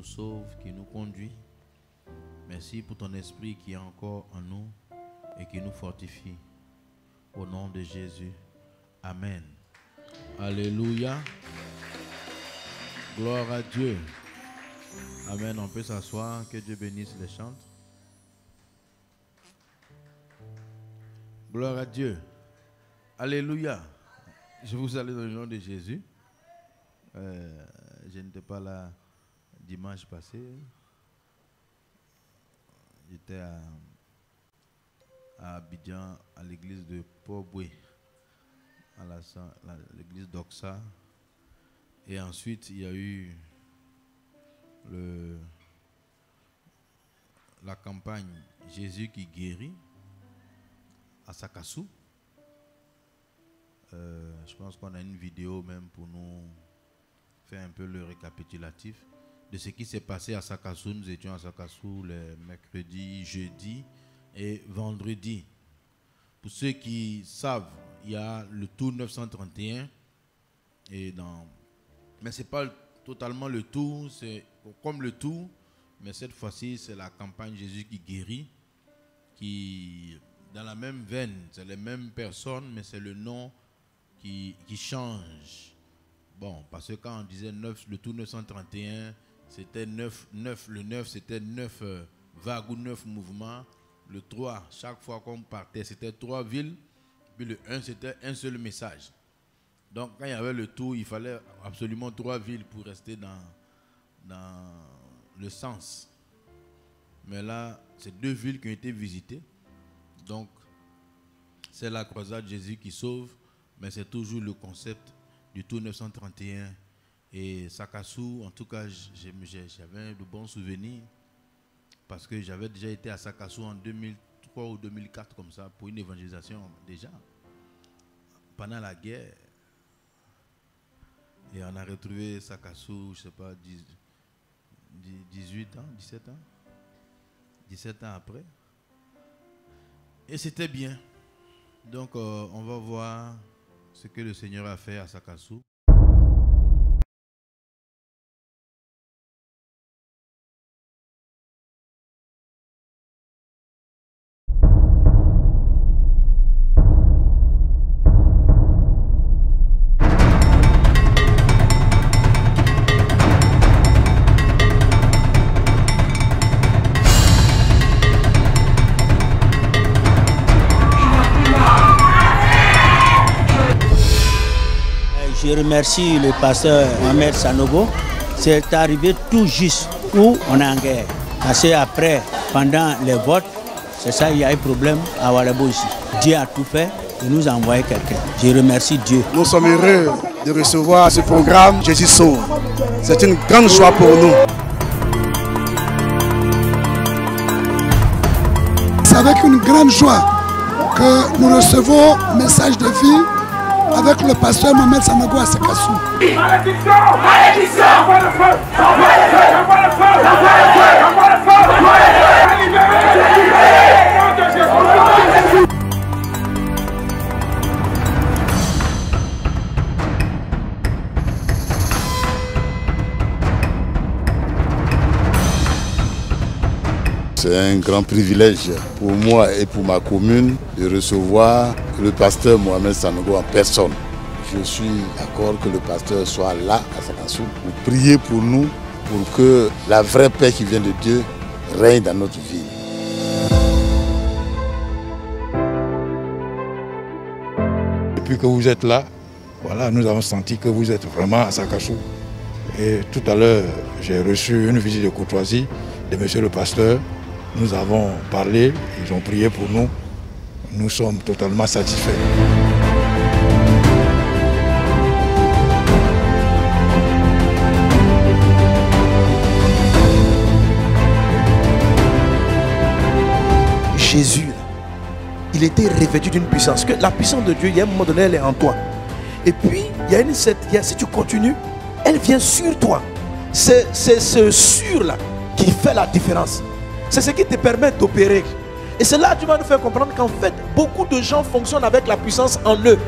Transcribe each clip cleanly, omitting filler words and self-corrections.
nous sauve, qui nous conduit. Merci pour ton esprit qui est encore en nous et qui nous fortifie. Au nom de Jésus. Amen. Alléluia. Gloire à Dieu. Amen. On peut s'asseoir. Que Dieu bénisse les chants. Gloire à Dieu. Alléluia. Je vous salue dans le nom de Jésus. Je n'étais pas là dimanche passé. J'étais à Abidjan, à l'église de Port-Boué, à l'église d'Oxa. Et ensuite, il y a eu la campagne Jésus qui guérit à Sakassou. Je pense qu'on a une vidéo même pour nous faire un peu le récapitulatif de ce qui s'est passé à Sakassou. Nous étions à Sakassou les mercredis, jeudi et vendredi. Pour ceux qui savent, il y a le tour 931 mais ce n'est pas totalement le tour, c'est comme le tour, mais cette fois-ci c'est la campagne Jésus qui guérit, qui dans la même veine, c'est les mêmes personnes, mais c'est le nom qui change. Bon, parce que quand on disait 9, le tour 931, c'était 9, le 9 c'était 9 vagues ou 9 mouvements. Le 3, chaque fois qu'on partait, c'était 3 villes. Puis le 1, c'était un seul message. Donc quand il y avait le tour, il fallait absolument 3 villes pour rester dans le sens. Mais là, c'est 2 villes qui ont été visitées. Donc, c'est la croisade Jésus qui sauve, mais c'est toujours le concept du tour 931. Et Sakassou, en tout cas, j'avais de bons souvenirs parce que j'avais déjà été à Sakassou en 2003 ou 2004 comme ça pour une évangélisation déjà pendant la guerre. Et on a retrouvé Sakassou, je ne sais pas, 18 ans, 17 ans. 17 ans après. Et c'était bien. Donc, on va voir ce que le Seigneur a fait à Sakassou. Je remercie le pasteur Mohamed Sanogo. C'est arrivé tout juste où on est en guerre. Parce qu'après, pendant les votes, c'est ça, il y a eu problème à Ouadabo ici. Dieu a tout fait et nous a envoyé quelqu'un. Je remercie Dieu. Nous sommes heureux de recevoir ce programme Jésus sauve. C'est une grande joie pour nous. C'est avec une grande joie que nous recevons un message de vie avec le pasteur Mohamed Sanogo à Sakassou. Malédiction! Malédiction! Envoie le feu! Envoie le feu! Envoie le feu! Envoie le feu! Envoie le feu! Envoie le feu! C'est un grand privilège pour moi et pour ma commune de recevoir le pasteur Mohamed Sanogo en personne. Je suis d'accord que le pasteur soit là à Sakassou pour prier pour nous, pour que la vraie paix qui vient de Dieu règne dans notre vie. Depuis que vous êtes là, voilà, nous avons senti que vous êtes vraiment à Sakassou. Et tout à l'heure, j'ai reçu une visite de courtoisie de monsieur le pasteur. Nous avons parlé, ils ont prié pour nous. Nous sommes totalement satisfaits. Jésus, il était revêtu d'une puissance. Que la puissance de Dieu, il y a un moment donné, elle est en toi. Et puis, si tu continues, elle vient sur toi. C'est ce sur-là qui fait la différence. C'est ce qui te permet d'opérer. Et c'est là que tu vas nous faire comprendre qu'en fait, beaucoup de gens fonctionnent avec la puissance en eux,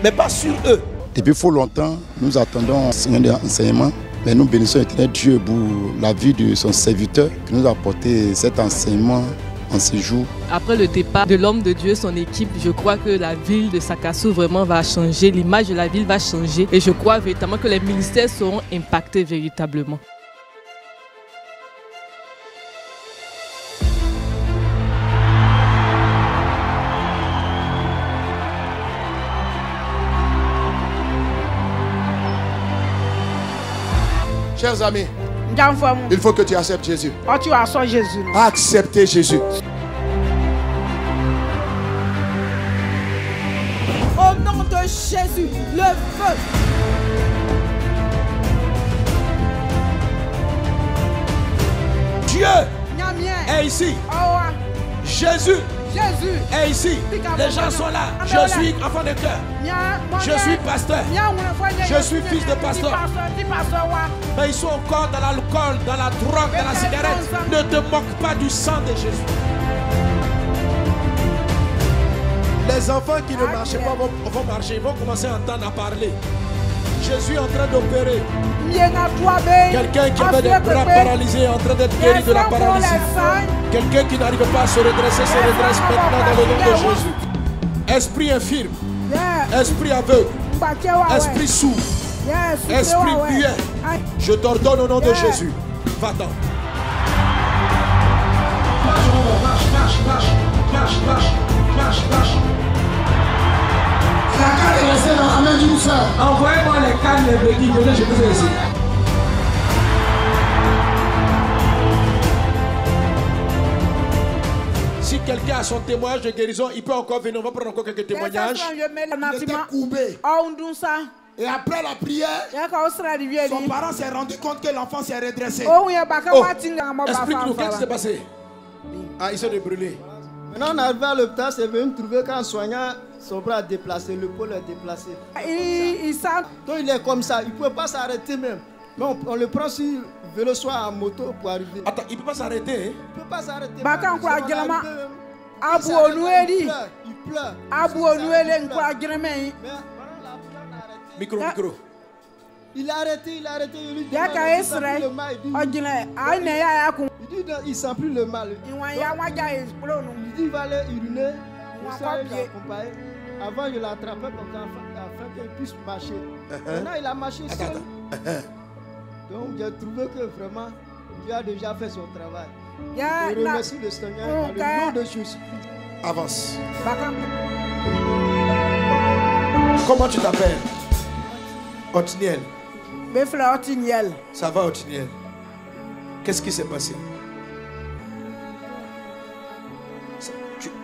mais pas sur eux. Depuis fort longtemps, nous attendons un enseignement Mais nous bénissons l'éternel Dieu pour la vie de son serviteur qui nous a apporté cet enseignement en ce jour. Après le départ de l'homme de Dieu, son équipe, je crois que la ville de Sakassou vraiment va changer, l'image de la ville va changer et je crois véritablement que les ministères seront impactés véritablement. Chers amis, il faut que tu acceptes Jésus. Acceptez Jésus. Au nom de Jésus, le feu. Dieu est ici. Jésus est ici. Les gens sont là. Je suis enfant de cœur. Je suis pasteur. Je suis fils de pasteur. Mais ils sont encore dans l'alcool, dans la drogue, dans la cigarette. Ne te moque pas du sang de Jésus. Les enfants qui ne marchaient pas vont marcher. Ils vont commencer à entendre à parler. Jésus est en train d'opérer. Quelqu'un qui avait des bras paralysés est en train d'être guéri de la paralysie. Quelqu'un qui n'arrive pas à se redresser se redresse maintenant dans le nom de Jésus. Esprit infirme, esprit aveugle, esprit sourd, esprit muet, je t'ordonne au nom de Jésus. Va-t'en. La canne est restée dans la main d'une soeur. Envoyez-moi les cannes, les béquilles, je vous ai ici. Si quelqu'un a son témoignage de guérison, il peut encore venir. On va prendre encore quelques témoignages. Il était courbé. Et après la prière, son parent s'est rendu compte que l'enfant s'est redressé. Explique-nous, qu'est-ce qui s'est passé? Ah, ils sont brûlés. Maintenant, on arrive à l'hôpital, c'est venu trouver qu'un soignant, son bras est déplacé, le pôle est déplacé. Donc il est comme ça, il ne peut pas s'arrêter même. Mais on le prend sur vélo, soit en moto pour arriver. Attends, il ne peut pas s'arrêter, hein? Il ne peut pas s'arrêter. Il pleure. Micro. Il a arrêté, il lui dit il sent plus le mal. Il dit il va aller uriner, avant je l'attrapais comme ça afin qu'il puisse marcher. Maintenant il a marché seul. Donc j'ai trouvé que vraiment Dieu a déjà fait son travail. Je remercie le Seigneur dans le nom de Jésus. Avance. Comment tu t'appelles? Otiniel. Ça va, Otiniel? Qu'est-ce qui s'est passé?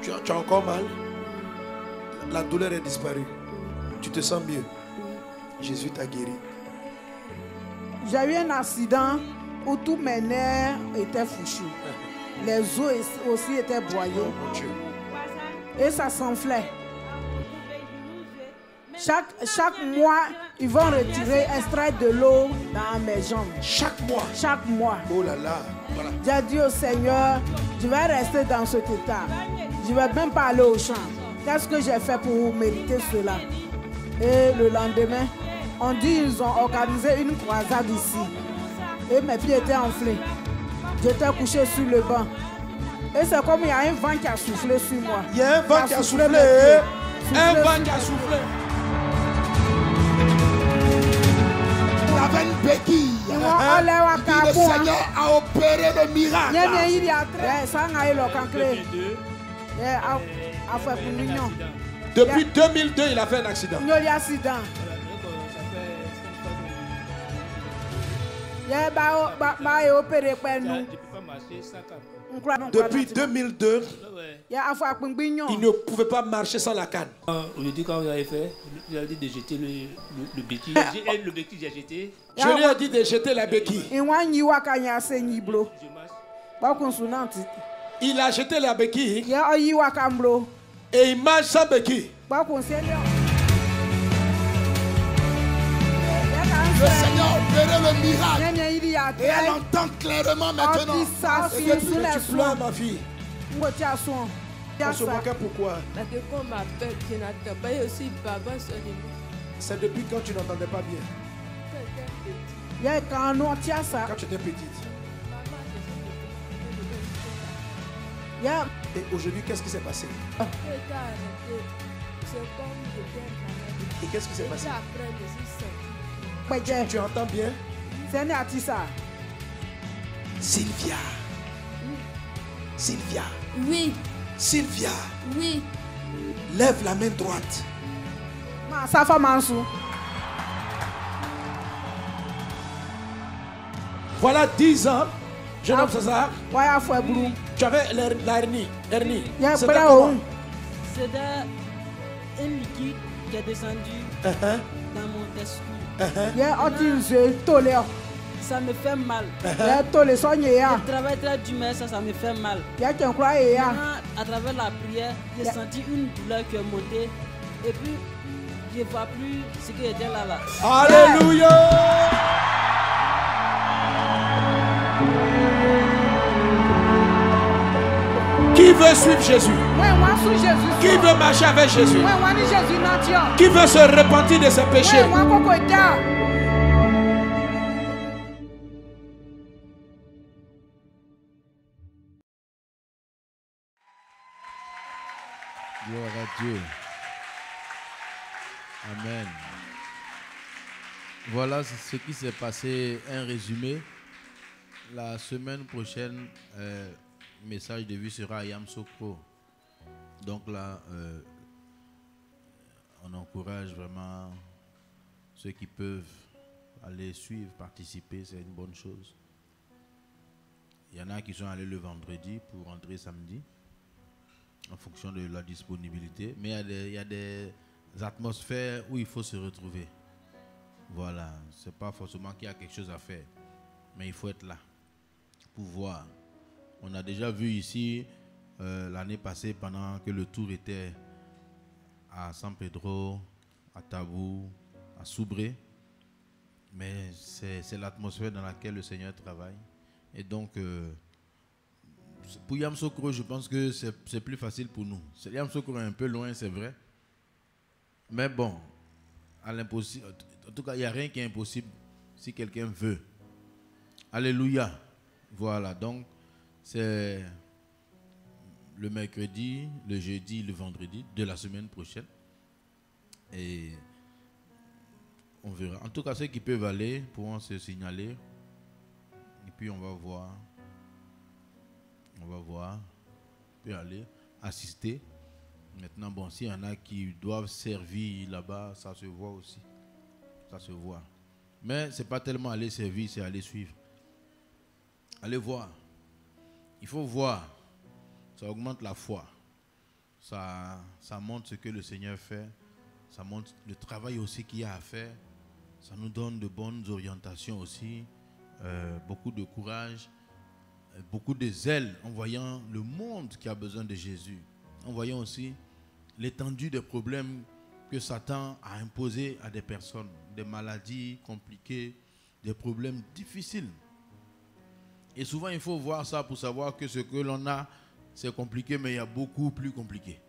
Tu as encore mal? La douleur est disparue. Tu te sens mieux. Jésus t'a guéri. J'ai eu un accident où tous mes nerfs étaient fouchus. Les os aussi étaient broyés. Et ça s'enflait. Chaque mois, ils vont retirer, extraire de l'eau dans mes jambes. Chaque mois? Chaque mois. Oh là là. Voilà. J'ai dit au Seigneur, je vais rester dans cet état. Je ne vais même pas aller au champ. Qu'est-ce que j'ai fait pour mériter cela? Et le lendemain, on dit qu'ils ont organisé une croisade ici. Et mes pieds étaient enflés. J'étais couché sur le banc. Et c'est comme il y a un vent qui a soufflé sur moi. Il y a un vent qui a soufflé. Un vent qui a soufflé. Il avait une béquille. Le Seigneur a opéré le miracle. Depuis 2002, il a fait un accident. Depuis 2002, il ne pouvait pas marcher sans la canne. Aujourd'hui, quand vous avez fait, vous avez dit de jeter le béquille. Le béquille, j'ai jeté. Je lui ai dit de jeter la béquille. Il a jeté la béquille et il marche sans béquille. Le Seigneur a opéré le miracle. Et elle entend clairement maintenant. Tu pleures, ma fille. On se moque pourquoi? C'est depuis quand tu n'entendais pas bien? Quand tu étais petite. Et aujourd'hui, qu'est-ce qui s'est passé? Et qu'est-ce qui s'est passé? Tu entends bien? Sylvia. Sylvia. Oui. Sylvia. Oui. Lève la main droite. Voilà 10 ans, jeune homme César. Tu avais la hernie. C'était comment? C'était un liquide qui est descendu dans mon testicule. Ça me fait mal. Je travaille très dur, mais ça me fait mal. Maintenant, à travers la prière, j'ai senti une douleur qui est montée. Et puis, je ne vois plus ce qui était là. Alléluia! Qui veut suivre Jésus? Qui veut marcher avec Jésus? Qui veut se repentir de ses péchés? Gloire à Dieu. Amen. Voilà ce qui s'est passé, un résumé. La semaine prochaine, message de vue sera à Yamsokro. Donc là, on encourage vraiment ceux qui peuvent aller suivre, participer, c'est une bonne chose. Il y en a qui sont allés le vendredi pour rentrer samedi, en fonction de la disponibilité. Mais il y a des atmosphères où il faut se retrouver. Voilà, c'est pas forcément qu'il y a quelque chose à faire, mais il faut être là pour voir. On a déjà vu ici l'année passée, pendant que le tour était à San Pedro, à Tabou, à Soubré. Mais c'est l'atmosphère dans laquelle le Seigneur travaille. Et donc, pour Yamsokro, je pense que c'est plus facile pour nous. Yamsokro est un peu loin, c'est vrai. Mais bon, à l'impossible, en tout cas, il n'y a rien qui est impossible si quelqu'un veut. Alléluia. Voilà, donc c'est le mercredi, le jeudi, le vendredi de la semaine prochaine. Et on verra. En tout cas, ceux qui peuvent aller pourront se signaler. Et puis on va voir. On va voir. On peut aller assister. Maintenant, bon, s'il y en a qui doivent servir là-bas, ça se voit aussi. Ça se voit. Mais ce n'est pas tellement aller servir, c'est aller suivre. Allez voir. Il faut voir. Ça augmente la foi. Ça montre ce que le Seigneur fait. Ça montre le travail aussi qu'il y a à faire. Ça nous donne de bonnes orientations aussi. Beaucoup de courage. Beaucoup de zèle en voyant le monde qui a besoin de Jésus. En voyant aussi l'étendue des problèmes que Satan a imposés à des personnes. Des maladies compliquées, des problèmes difficiles. Et souvent, il faut voir ça pour savoir que ce que l'on a, c'est compliqué, mais il y a beaucoup plus compliqué.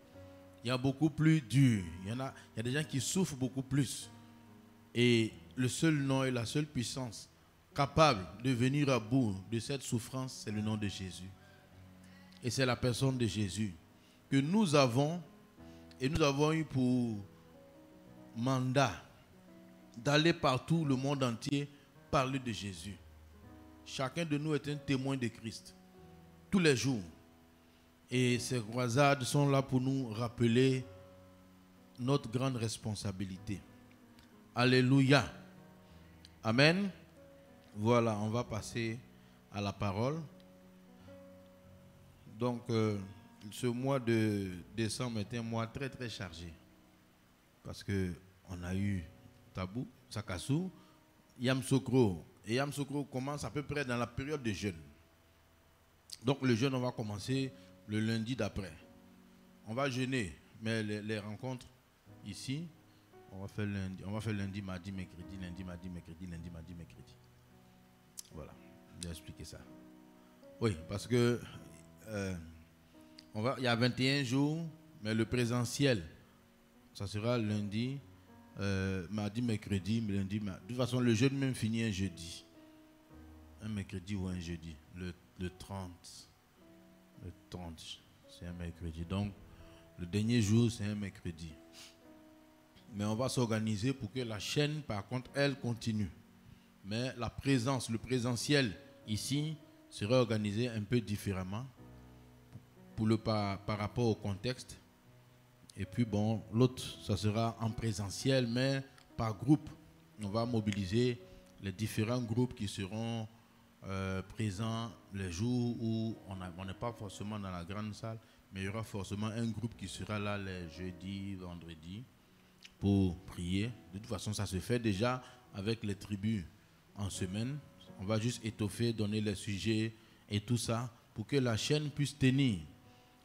Il y a beaucoup plus dur. Il y a des gens qui souffrent beaucoup plus. Et le seul nom et la seule puissance capable de venir à bout de cette souffrance, c'est le nom de Jésus. Et c'est la personne de Jésus que nous avons, et nous avons eu pour mandat d'aller partout, le monde entier, parler de Jésus. Chacun de nous est un témoin de Christ, tous les jours. Et ces croisades sont là pour nous rappeler notre grande responsabilité. Alléluia. Amen. Voilà, on va passer à la parole. Donc, ce mois de décembre était un mois très très chargé. Parce qu'on a eu Tabou, Sakassou, Yamsokro. Et Yamsokro commence à peu près dans la période de jeûne. Donc le jeûne, on va commencer le lundi d'après. On va jeûner, mais les rencontres ici, on va faire lundi, mardi, mercredi, lundi, mardi, mercredi, lundi, mardi, mercredi. Voilà, je vais expliquer ça. Oui, parce que il y a 21 jours, mais le présentiel, ça sera lundi, mardi, mercredi, lundi. De toute façon, le jeûne même finit un jeudi. Un mercredi ou un jeudi. Le 30. Le 30, c'est un mercredi. Donc, le dernier jour, c'est un mercredi. Mais on va s'organiser pour que la chaîne, par contre, elle continue. Mais la présence, le présentiel ici, serait organisé un peu différemment par rapport au contexte. Et puis bon, l'autre, ça sera en présentiel, mais par groupe. On va mobiliser les différents groupes qui seront présents les jours où on n'est pas forcément dans la grande salle, mais il y aura forcément un groupe qui sera là les jeudis, vendredis, pour prier. De toute façon, ça se fait déjà avec les tribus en semaine. On va juste étoffer, donner les sujets et tout ça pour que la chaîne puisse tenir.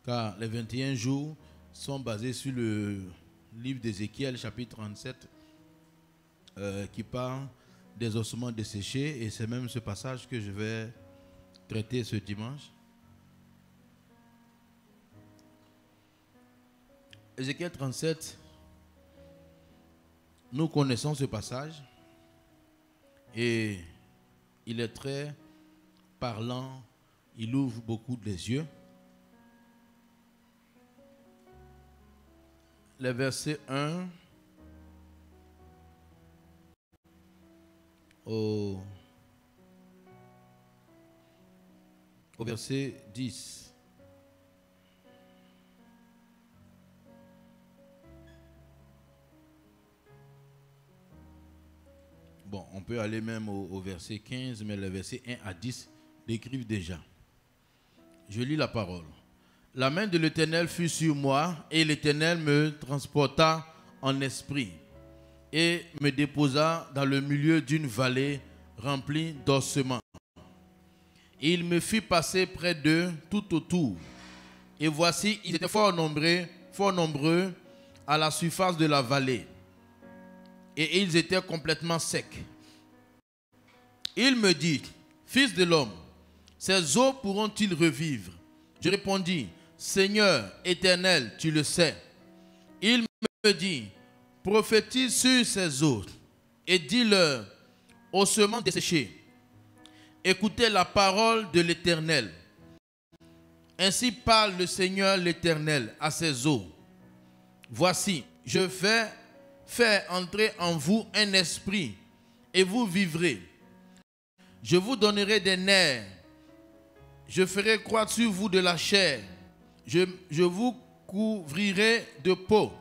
Car les 21 jours sont basés sur le livre d'Ézéchiel, chapitre 37, qui parle des ossements desséchés. Et c'est même ce passage que je vais traiter ce dimanche. Ézéchiel 37, nous connaissons ce passage et il est très parlant, il ouvre beaucoup les yeux. Les versets 1 au verset 10. Bon, on peut aller même au verset 15, mais les versets 1 à 10 décrivent déjà. Je lis la parole. La main de l'Éternel fut sur moi, et l'Éternel me transporta en esprit, et me déposa dans le milieu d'une vallée remplie d'ossements. Et il me fit passer près d'eux tout autour. Et voici, ils étaient fort nombreux à la surface de la vallée. Et ils étaient complètement secs. Il me dit, fils de l'homme, ces eaux pourront-ils revivre? Je répondis, Seigneur éternel, tu le sais. Il me dit, prophétise sur ces eaux et dis-leur, ossements desséchés, écoutez la parole de l'Éternel. Ainsi parle le Seigneur l'Éternel à ces eaux. Voici, je vais faire entrer en vous un esprit et vous vivrez. Je vous donnerai des nerfs. Je ferai croître sur vous de la chair. Je vous couvrirai de peau.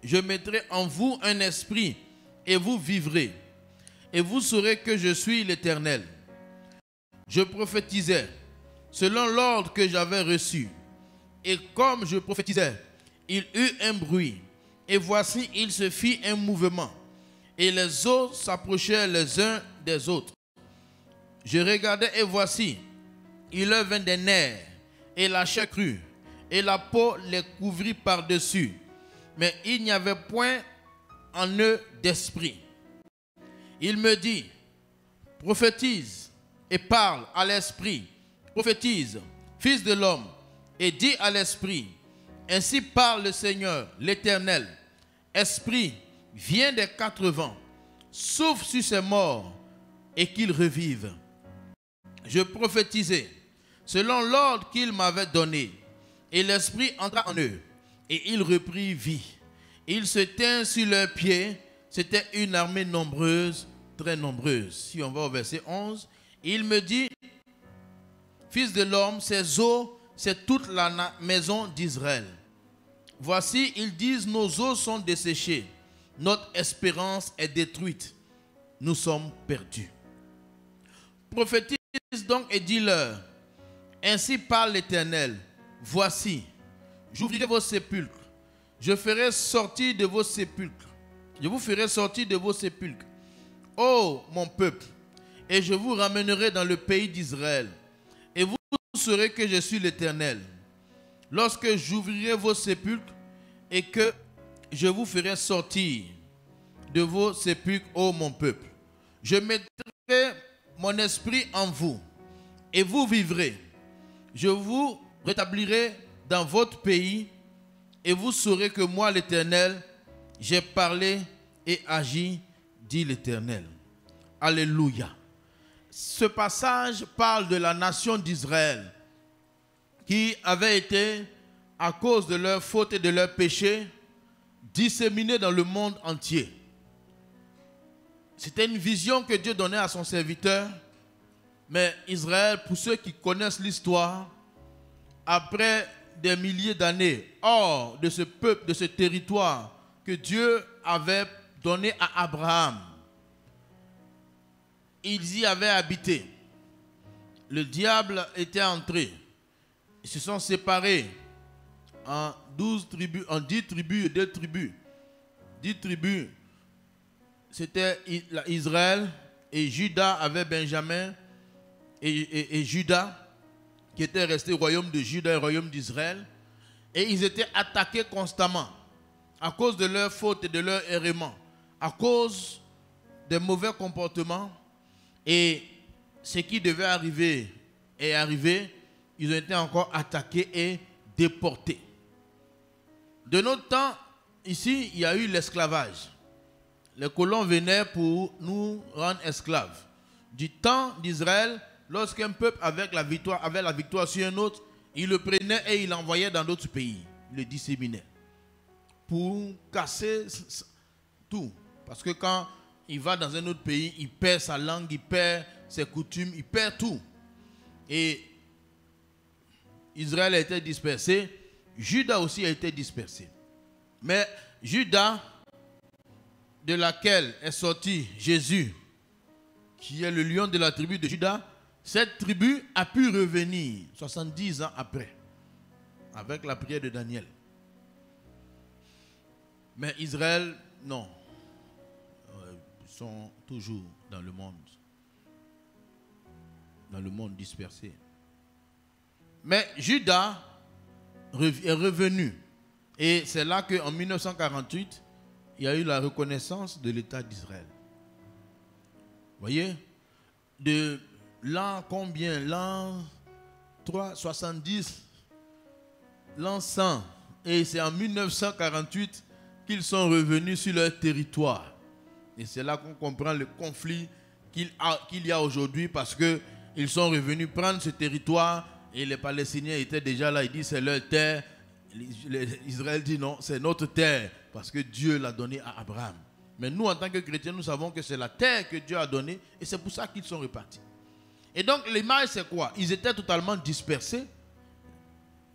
Je mettrai en vous un esprit et vous vivrez. Et vous saurez que je suis l'Éternel. Je prophétisais selon l'ordre que j'avais reçu. Et comme je prophétisais, il eut un bruit. Et voici, il se fit un mouvement. Et les eaux s'approchaient les uns des autres. Je regardais et voici, il leur vint des nerfs et la chair crue. Et la peau les couvrit par-dessus. Mais il n'y avait point en eux d'esprit. Il me dit, prophétise et parle à l'esprit. Prophétise, fils de l'homme, et dis à l'esprit, ainsi parle le Seigneur, l'Éternel. Esprit, viens des quatre vents, souffle sur ces morts et qu'ils revivent. Je prophétisais selon l'ordre qu'il m'avait donné, et l'esprit entra en eux, et il reprit vie. Ils se tinrent sur leurs pieds, c'était une armée nombreuse, très nombreuse. Si on va au verset 11, il me dit, fils de l'homme, ces eaux, c'est toute la maison d'Israël. Voici, ils disent, nos eaux sont desséchées, notre espérance est détruite, nous sommes perdus. Prophétise donc et dis-leur, ainsi parle l'Éternel, voici, j'ouvrirai vos sépulcres, je ferai sortir de vos sépulcres, je vous ferai sortir de vos sépulcres, ô mon peuple, et je vous ramènerai dans le pays d'Israël, et vous saurez que je suis l'Éternel. Lorsque j'ouvrirai vos sépulcres et que je vous ferai sortir de vos sépulcres, ô mon peuple, je mettrai mon esprit en vous et vous vivrez. Je vous rétablirai dans votre pays et vous saurez que moi, l'Éternel, j'ai parlé et agis, dit l'Éternel. Alléluia. Ce passage parle de la nation d'Israël qui avait été, à cause de leurs fautes et de leurs péchés, disséminée dans le monde entier. C'était une vision que Dieu donnait à son serviteur. Mais Israël, pour ceux qui connaissent l'histoire, après des milliers d'années, hors de ce peuple, de ce territoire que Dieu avait donné à Abraham, ils y avaient habité. Le diable était entré. Ils se sont séparés en 12 tribus, en 10 tribus et 2 tribus. 10 tribus, c'était Israël, et Juda avait Benjamin et Juda, qui étaient restés au royaume de Juda et au royaume d'Israël. Et ils étaient attaqués constamment à cause de leurs fautes et de leurs errements, à cause des mauvais comportements. Et ce qui devait arriver est arrivé. Ils ont été encore attaqués et déportés. De notre temps, ici, il y a eu l'esclavage. Les colons venaient pour nous rendre esclaves. Du temps d'Israël, lorsqu'un peuple avait la victoire sur un autre, il le prenait et il l'envoyait dans d'autres pays. Il le disséminait pour casser tout. Parce que quand il va dans un autre pays, il perd sa langue, il perd ses coutumes, il perd tout. Et Israël a été dispersé. Juda aussi a été dispersé. Mais Juda, de laquelle est sorti Jésus, qui est le lion de la tribu de Juda, cette tribu a pu revenir 70 ans après, avec la prière de Daniel. Mais Israël, non. Ils sont toujours dans le monde dispersé. Mais Juda est revenu. Et c'est là qu'en 1948, il y a eu la reconnaissance de l'État d'Israël. Vous voyez? De l'an combien? L'an 370, l'an 100. Et c'est en 1948 qu'ils sont revenus sur leur territoire. Et c'est là qu'on comprend le conflit qu'il y a aujourd'hui, parce qu'ils sont revenus prendre ce territoire et les Palestiniens étaient déjà là. Ils disent c'est leur terre. Israël dit non, c'est notre terre parce que Dieu l'a donnée à Abraham. Mais nous, en tant que chrétiens, nous savons que c'est la terre que Dieu a donnée et c'est pour ça qu'ils sont repartis. Et donc, l'image, c'est quoi? Ils étaient totalement dispersés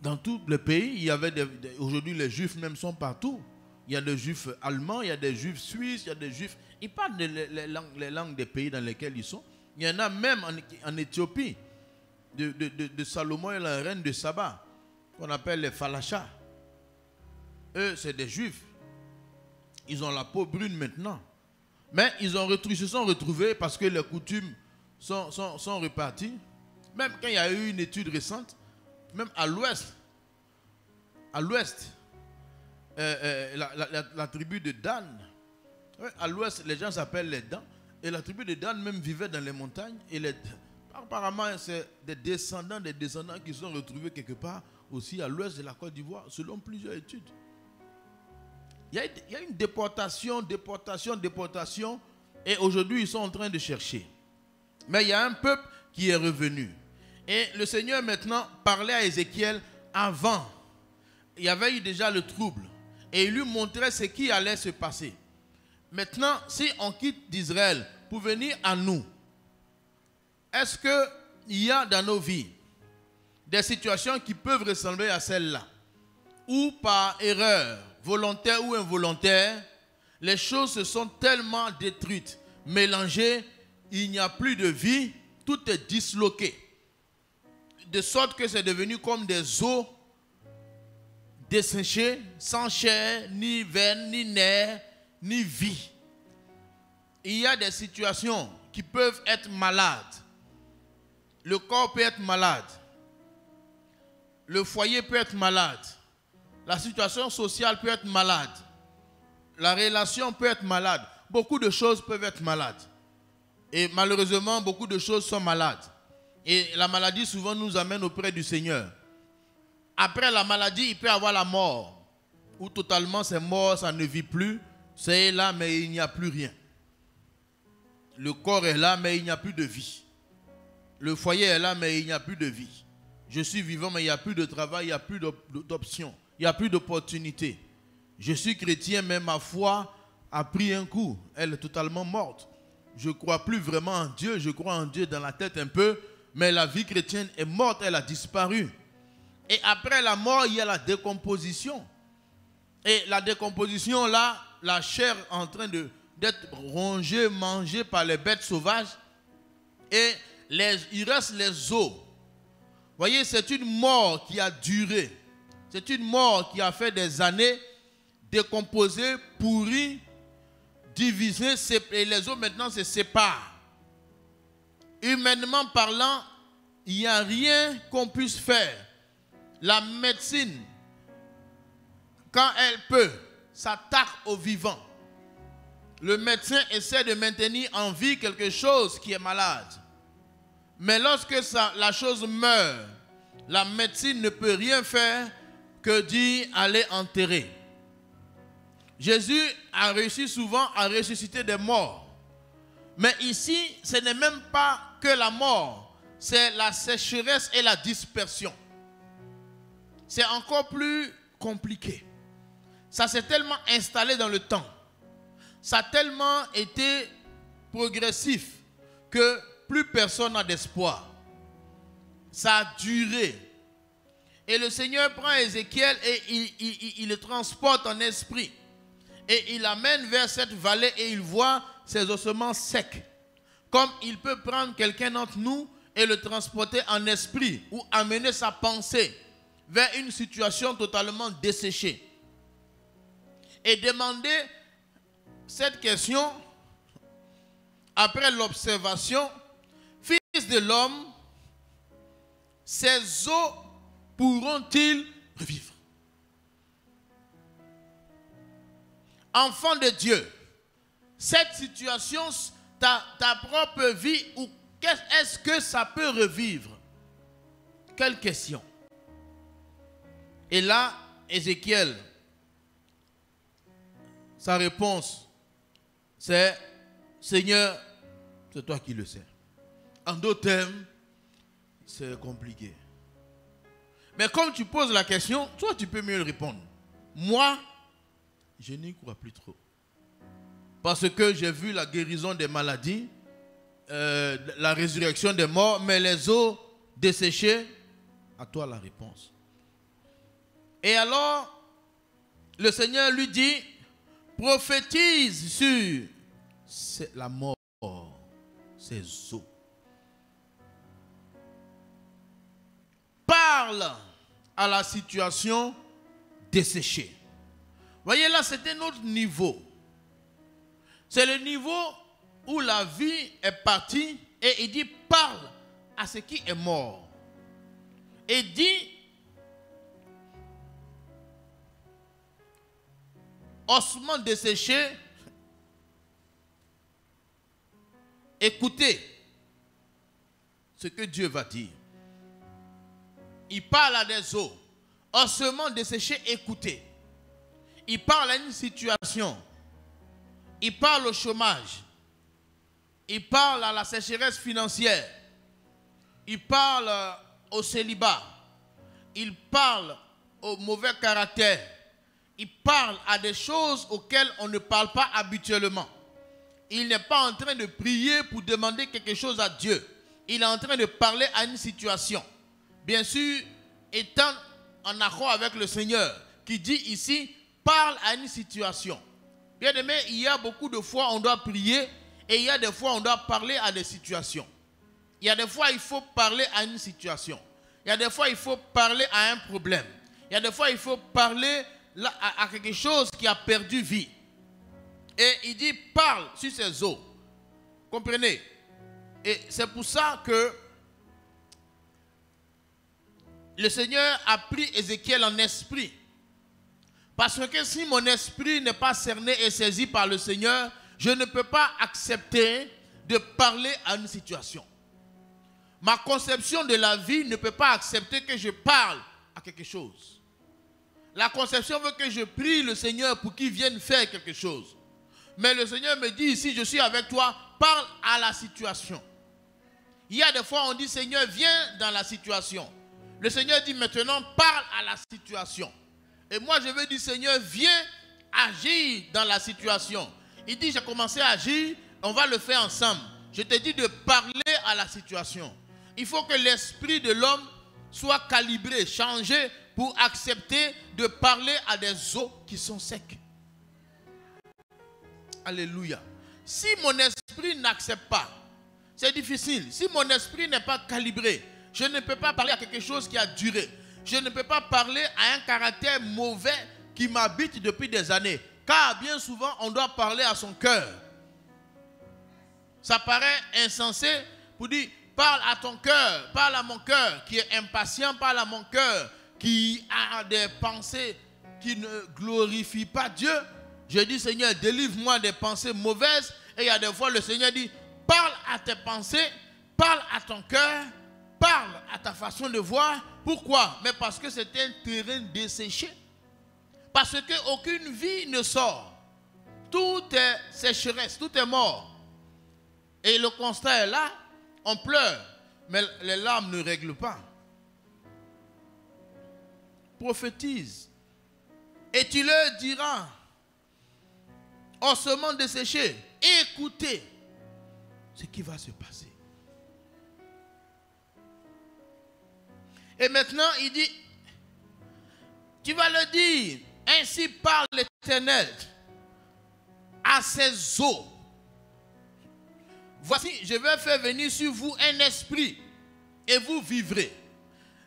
dans tout le pays. Il y avait aujourd'hui, les Juifs même sont partout. Il y a des Juifs allemands, il y a des Juifs suisses, il y a des Juifs... Ils parlent les langues des pays dans lesquels ils sont. Il y en a même en Éthiopie, de Salomon et la reine de Saba, qu'on appelle les Falachas. Eux, c'est des Juifs. Ils ont la peau brune maintenant. Mais ils se sont retrouvés parce que les coutumes sont reparties. Même quand il y a eu une étude récente, même à l'ouest, la tribu de Dan, à l'ouest, les gens s'appellent les Dan, et la tribu de Dan même vivait dans les montagnes, et apparemment c'est des descendants qui sont retrouvés quelque part aussi à l'ouest de la Côte d'Ivoire, selon plusieurs études. Il y a une déportation, et aujourd'hui ils sont en train de chercher. Mais il y a un peuple qui est revenu. Et le Seigneur maintenant parlait à Ézéchiel avant. Il y avait eu déjà le trouble. Et il lui montrait ce qui allait se passer. Maintenant, si on quitte d'Israël pour venir à nous, est-ce qu'il y a dans nos vies des situations qui peuvent ressembler à celle-là? Ou par erreur, volontaire ou involontaire, les choses se sont tellement détruites, mélangées, il n'y a plus de vie, tout est disloqué. De sorte que c'est devenu comme des os desséchés, sans chair, ni veine, ni nerfs, ni vie. Il y a des situations qui peuvent être malades. Le corps peut être malade. Le foyer peut être malade. La situation sociale peut être malade. La relation peut être malade. Beaucoup de choses peuvent être malades. Et malheureusement, beaucoup de choses sont malades. Et la maladie souvent nous amène auprès du Seigneur. Après la maladie, il peut y avoir la mort. Ou totalement c'est mort, ça ne vit plus. C'est là, mais il n'y a plus rien. Le corps est là, mais il n'y a plus de vie. Le foyer est là, mais il n'y a plus de vie. Je suis vivant, mais il n'y a plus de travail, il n'y a plus d'options, il n'y a plus d'opportunités. Je suis chrétien, mais ma foi a pris un coup. Elle est totalement morte. Je ne crois plus vraiment en Dieu. Je crois en Dieu dans la tête un peu, mais la vie chrétienne est morte, elle a disparu. Et après la mort, il y a la décomposition. Et la décomposition, là, la chair est en train d'être rongée, mangée par les bêtes sauvages. Et il reste les os. Vous voyez, c'est une mort qui a duré. C'est une mort qui a fait des années, décomposée, pourrie, divisée, et les os maintenant se séparent. Humainement parlant, il n'y a rien qu'on puisse faire. La médecine, quand elle peut, s'attaque au vivant. Le médecin essaie de maintenir en vie quelque chose qui est malade. Mais lorsque la chose meurt, la médecine ne peut rien faire que dire aller enterrer. Jésus a réussi souvent à ressusciter des morts. Mais ici, ce n'est même pas que la mort, c'est la sécheresse et la dispersion. C'est encore plus compliqué. Ça s'est tellement installé dans le temps. Ça a tellement été progressif que plus personne n'a d'espoir. Ça a duré. Et le Seigneur prend Ézéchiel et il le transporte en esprit. Et il l'amène vers cette vallée et il voit ses ossements secs. Comme il peut prendre quelqu'un d'entre nous et le transporter en esprit ou amener sa pensée vers une situation totalement desséchée. Et demander cette question après l'observation: Fils de l'homme, ces os pourront-ils revivre? Enfant de Dieu, cette situation, ta propre vie, ou est-ce que ça peut revivre? Quelle question? Et là, Ézéchiel, sa réponse, c'est: Seigneur, c'est toi qui le sais. En d'autres termes, c'est compliqué. Mais comme tu poses la question, toi tu peux mieux répondre. Moi, je n'y crois plus trop. Parce que j'ai vu la guérison des maladies, la résurrection des morts, mais les os desséchés, à toi la réponse. Et alors, le Seigneur lui dit: prophétise sur la mort, ces os. Parle à la situation desséchée. Voyez là, c'est un autre niveau. C'est le niveau où la vie est partie et il dit: parle à ce qui est mort. Et dit: ossements desséchés, écoutez ce que Dieu va dire. Il parle à des os. Ossements desséchés, écoutez. Il parle à une situation. Il parle au chômage. Il parle à la sécheresse financière. Il parle au célibat. Il parle au mauvais caractère. Il parle à des choses auxquelles on ne parle pas habituellement. Il n'est pas en train de prier pour demander quelque chose à Dieu. Il est en train de parler à une situation. Bien sûr, étant en accord avec le Seigneur, qui dit ici: parle à une situation. Bien aimé, il y a beaucoup de fois on doit prier et il y a des fois on doit parler à des situations. Il y a des fois il faut parler à une situation. Il y a des fois il faut parler à un problème. Il y a des fois il faut parler à quelque chose qui a perdu vie. Et il dit: parle sur ces eaux. Comprenez? Et c'est pour ça que le Seigneur a pris Ézéchiel en esprit. Parce que si mon esprit n'est pas cerné et saisi par le Seigneur, je ne peux pas accepter de parler à une situation. Ma conception de la vie ne peut pas accepter que je parle à quelque chose. La conception veut que je prie le Seigneur pour qu'il vienne faire quelque chose. Mais le Seigneur me dit ici, je suis avec toi, parle à la situation. Il y a des fois, on dit, Seigneur, viens dans la situation. Le Seigneur dit maintenant, parle à la situation. Et moi, je veux dire, Seigneur, viens agir dans la situation. Il dit, j'ai commencé à agir, on va le faire ensemble. Je te dis de parler à la situation. Il faut que l'esprit de l'homme soit calibré, changé pour accepter de parler à des eaux qui sont secs. Alléluia. Si mon esprit n'accepte pas, c'est difficile. Si mon esprit n'est pas calibré, je ne peux pas parler à quelque chose qui a duré. Je ne peux pas parler à un caractère mauvais qui m'habite depuis des années. Car bien souvent, on doit parler à son cœur. Ça paraît insensé pour dire, parle à ton cœur, parle à mon cœur qui est impatient, parle à mon cœur qui a des pensées qui ne glorifient pas Dieu. Je dis, Seigneur, délivre-moi des pensées mauvaises. Et il y a des fois, le Seigneur dit, parle à tes pensées, parle à ton cœur, parle à ta façon de voir. Pourquoi? Mais parce que c'est un terrain desséché. Parce qu'aucune vie ne sort. Tout est sécheresse, tout est mort. Et le constat est là, on pleure, mais les larmes ne règlent pas. Prophétise. Et tu leur diras, ossements desséchés, écoutez ce qui va se passer. Et maintenant, il dit, tu vas le dire, ainsi parle l'Éternel à ces eaux. Voici, je vais faire venir sur vous un esprit et vous vivrez.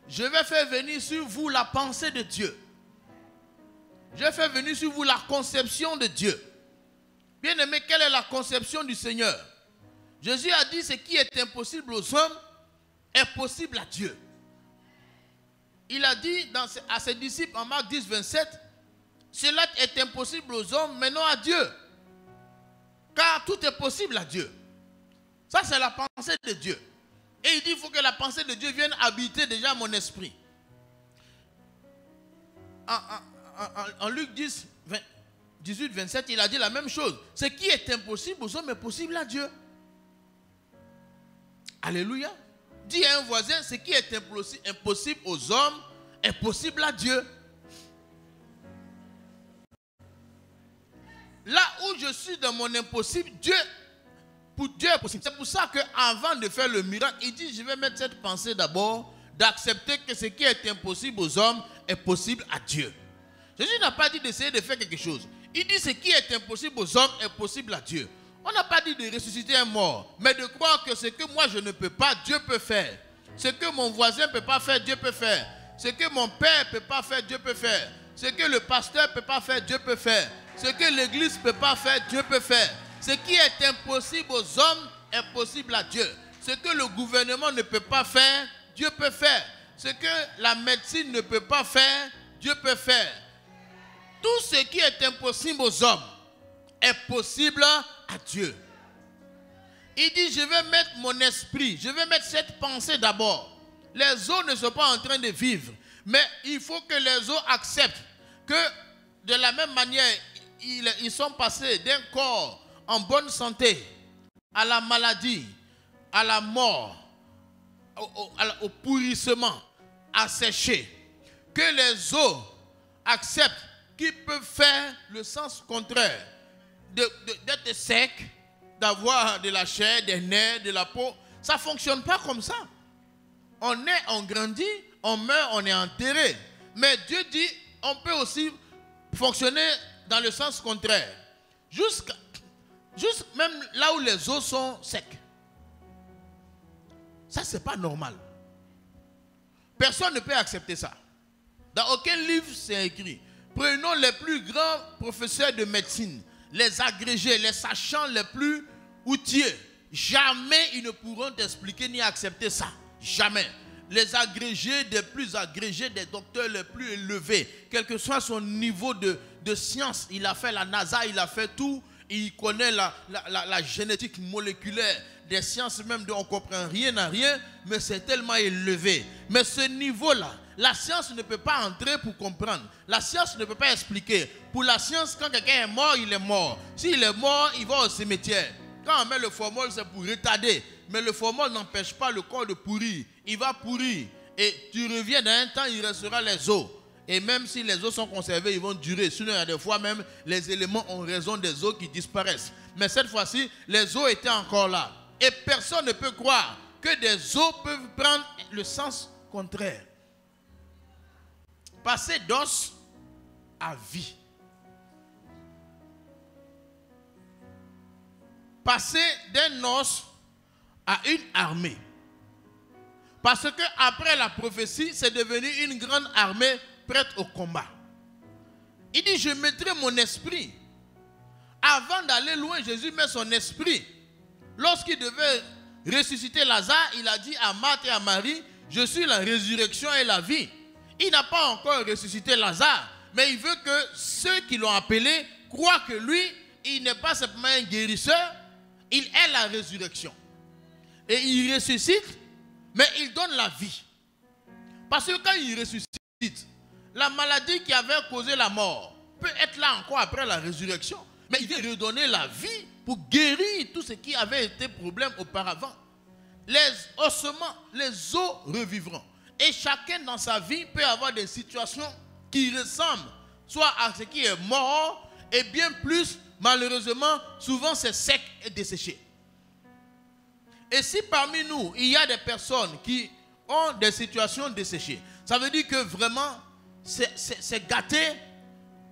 Je vais faire venir sur vous la pensée de Dieu. Je vais faire venir sur vous la conception de Dieu. Bien-aimé, quelle est la conception du Seigneur? Jésus a dit, ce qui est impossible aux hommes est possible à Dieu. Il a dit à ses disciples en Marc 10, 27, cela est impossible aux hommes, mais non à Dieu. Car tout est possible à Dieu. Ça, c'est la pensée de Dieu. Et il dit, il faut que la pensée de Dieu vienne habiter déjà mon esprit. En Luc 10, 18, 27, il a dit la même chose. Ce qui est impossible aux hommes est possible à Dieu. Alléluia. Dis à un voisin, ce qui est impossible aux hommes est possible à Dieu. Là où je suis dans mon impossible, pour Dieu est possible. C'est pour ça qu'avant de faire le miracle, il dit, je vais mettre cette pensée d'abord, d'accepter que ce qui est impossible aux hommes est possible à Dieu. Jésus n'a pas dit d'essayer de faire quelque chose. Il dit, ce qui est impossible aux hommes est possible à Dieu. On n'a pas dit de ressusciter un mort, mais de croire que ce que moi je ne peux pas, Dieu peut faire. Ce que mon voisin ne peut pas faire, Dieu peut faire. Ce que mon père ne peut pas faire, Dieu peut faire. Ce que le pasteur ne peut pas faire, Dieu peut faire. Ce que l'église ne peut pas faire, Dieu peut faire. Ce qui est impossible aux hommes est possible à Dieu. Ce que le gouvernement ne peut pas faire, Dieu peut faire. Ce que la médecine ne peut pas faire, Dieu peut faire. Tout ce qui est impossible aux hommes est possible à Dieu. Il dit, je vais mettre mon esprit, je vais mettre cette pensée d'abord. Les eaux ne sont pas en train de vivre, mais il faut que les eaux acceptent que de la même manière, ils sont passés d'un corps en bonne santé à la maladie, à la mort, au pourrissement, à sécher. Que les eaux acceptent qu'ils peuvent faire le sens contraire, d'être sec, d'avoir de la chair, des nerfs, de la peau. Ça ne fonctionne pas comme ça. On naît, on grandit, on meurt, on est enterré. Mais Dieu dit, on peut aussi fonctionner dans le sens contraire. Jusque même là où les os sont secs. Ça, ce n'est pas normal. Personne ne peut accepter ça. Dans aucun livre, c'est écrit. Prenons les plus grands professeurs de médecine, les agrégés, les sachants les plus outillés. Jamais ils ne pourront t'expliquer ni accepter ça. Jamais. Les agrégés des plus agrégés, des docteurs les plus élevés, quel que soit son niveau de science, il a fait la NASA, il a fait tout, il connaît la génétique moléculaire, des sciences même dont on ne comprend rien à rien, mais c'est tellement élevé. Mais ce niveau-là, la science ne peut pas entrer pour comprendre. La science ne peut pas expliquer. Pour la science, quand quelqu'un est mort, il est mort. S'il est mort, il va au cimetière. Quand on met le formol, c'est pour retarder. Mais le formol n'empêche pas le corps de pourrir. Il va pourrir. Et tu reviens dans un temps, il restera les os. Et même si les os sont conservés, ils vont durer. Sinon, il y a des fois même, les éléments ont raison des os qui disparaissent. Mais cette fois-ci, les os étaient encore là. Et personne ne peut croire que des os peuvent prendre le sens contraire. Passer d'os à vie. Passer d'un os à une armée. Parce que après la prophétie, c'est devenu une grande armée prête au combat. Il dit, je mettrai mon esprit. Avant d'aller loin, Jésus met son esprit. Lorsqu'il devait ressusciter Lazare, il a dit à Marthe et à Marie, je suis la résurrection et la vie. Il n'a pas encore ressuscité Lazare, mais il veut que ceux qui l'ont appelé croient que lui, il n'est pas simplement un guérisseur, il est la résurrection. Et il ressuscite, mais il donne la vie. Parce que quand il ressuscite, la maladie qui avait causé la mort peut être là encore après la résurrection. Mais il vient redonner la vie pour guérir tout ce qui avait été problème auparavant. Les ossements, les os revivront. Et chacun dans sa vie peut avoir des situations qui ressemblent soit à ce qui est mort, et bien plus, malheureusement, souvent c'est sec et desséché. Et si parmi nous, il y a des personnes qui ont des situations desséchées, ça veut dire que vraiment, c'est gâté,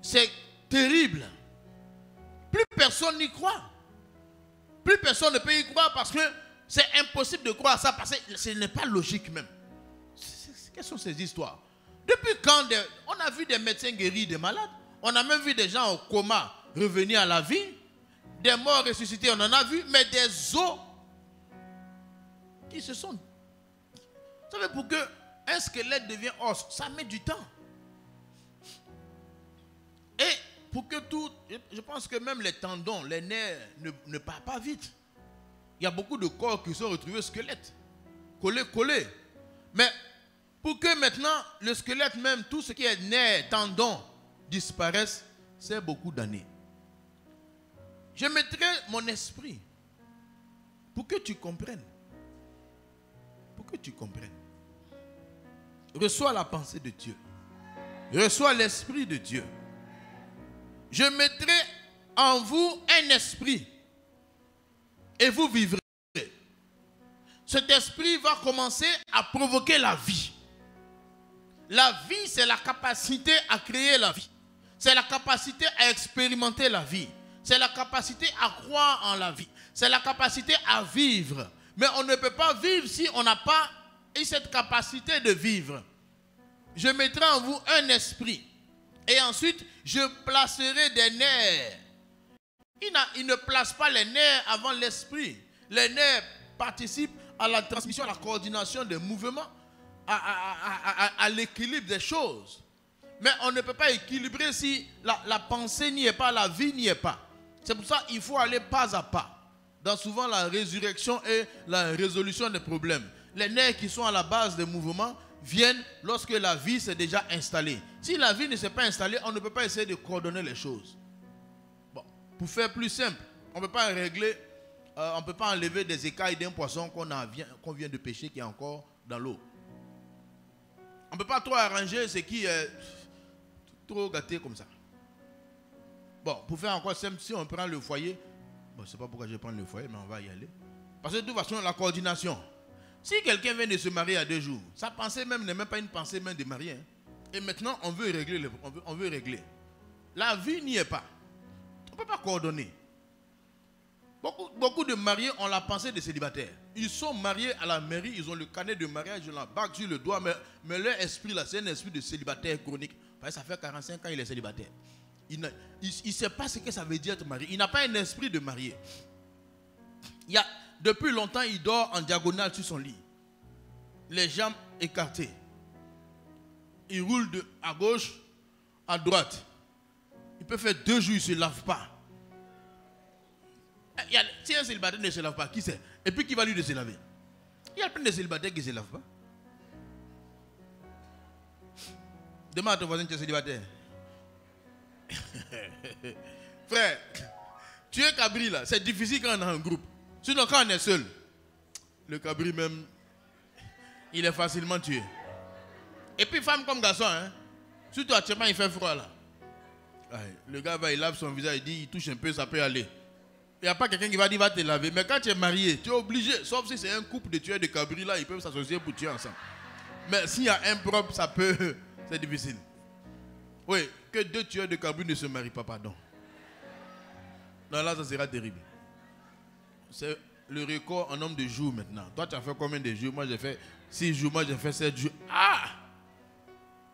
c'est terrible. Plus personne n'y croit. Plus personne ne peut y croire parce que c'est impossible de croire ça, parce que ce n'est pas logique même. Quelles sont ces histoires? Depuis quand on a vu des médecins guérir des malades? On a même vu des gens au coma revenir à la vie. Des morts ressuscités, on en a vu. Mais des os qui se sont... Vous savez, pour qu'un squelette devienne os, ça met du temps. Et pour que tout... Je pense que même les tendons, les nerfs ne partent pas vite. Il y a beaucoup de corps qui sont retrouvés squelettes. Collés. Mais pour que maintenant le squelette, même tout ce qui est nerfs, tendons, disparaissent, c'est beaucoup d'années. Je mettrai mon esprit pour que tu comprennes. Pour que tu comprennes. Reçois la pensée de Dieu. Reçois l'esprit de Dieu. Je mettrai en vous un esprit et vous vivrez. Cet esprit va commencer à provoquer la vie. La vie, c'est la capacité à créer la vie. C'est la capacité à expérimenter la vie. C'est la capacité à croire en la vie. C'est la capacité à vivre. Mais on ne peut pas vivre si on n'a pas cette capacité de vivre. Je mettrai en vous un esprit. Et ensuite, je placerai des nerfs. Il ne place pas les nerfs avant l'esprit. Les nerfs participent à la transmission, à la coordination des mouvements, à l'équilibre des choses. Mais on ne peut pas équilibrer si la pensée n'y est pas, la vie n'y est pas. C'est pour ça qu'il faut aller pas à pas dans souvent la résurrection et la résolution des problèmes. Les nerfs qui sont à la base des mouvements viennent lorsque la vie s'est déjà installée. Si la vie ne s'est pas installée, on ne peut pas essayer de coordonner les choses. Bon, pour faire plus simple, on ne peut pas régler, on ne peut pas enlever des écailles d'un poisson qu'on vient de pêcher qui est encore dans l'eau. On ne peut pas trop arranger ce qui est trop gâté comme ça. Bon, pour faire encore simple, si on prend le foyer, bon, je ne sais pas pourquoi je prends le foyer, mais on va y aller. Parce que de toute façon, la coordination. Si quelqu'un vient de se marier à 2 jours, sa pensée même n'est même pas une pensée même de marier. Hein. Et maintenant, on veut régler. On veut régler. La vie n'y est pas. On ne peut pas coordonner. Beaucoup de mariés ont la pensée des célibataires. Ils sont mariés à la mairie, ils ont le carnet de mariage, ils ont la bague sur le doigt, mais leur esprit là, c'est un esprit de célibataire chronique. Ça fait 45 ans qu'il est célibataire. Il ne sait pas ce que ça veut dire être marié. Il n'a pas un esprit de marié. Depuis longtemps, il dort en diagonale sur son lit. Les jambes écartées. Il roule à gauche, à droite. Il peut faire 2 jours, il ne se lave pas. Si un célibataire ne se lave pas, qui c'est? Et puis qui va lui de se laver? Il y a plein de célibataires qui ne se lavent pas. Demande à ton voisin que tu es célibataire. Frère, tu es cabri là, c'est difficile quand on est en groupe. Sinon quand on est seul, le cabri même, il est facilement tué. Et puis femme comme garçon, hein, surtout actuellement il fait froid là. Le gars va, il lave son visage, il dit, il touche un peu, ça peut aller. Il n'y a pas quelqu'un qui va dire, va te laver. Mais quand tu es marié, tu es obligé, sauf si c'est un couple de tueurs de cabri là, ils peuvent s'associer pour tuer ensemble. Mais s'il y a un propre, ça peut, c'est difficile. Oui, que deux tueurs de cabri ne se marient pas, pardon. Non, là, ça sera terrible. C'est le record en nombre de jours maintenant. Toi, tu as fait combien de jours? Moi, j'ai fait 6 jours, moi, j'ai fait 7 jours. Ah!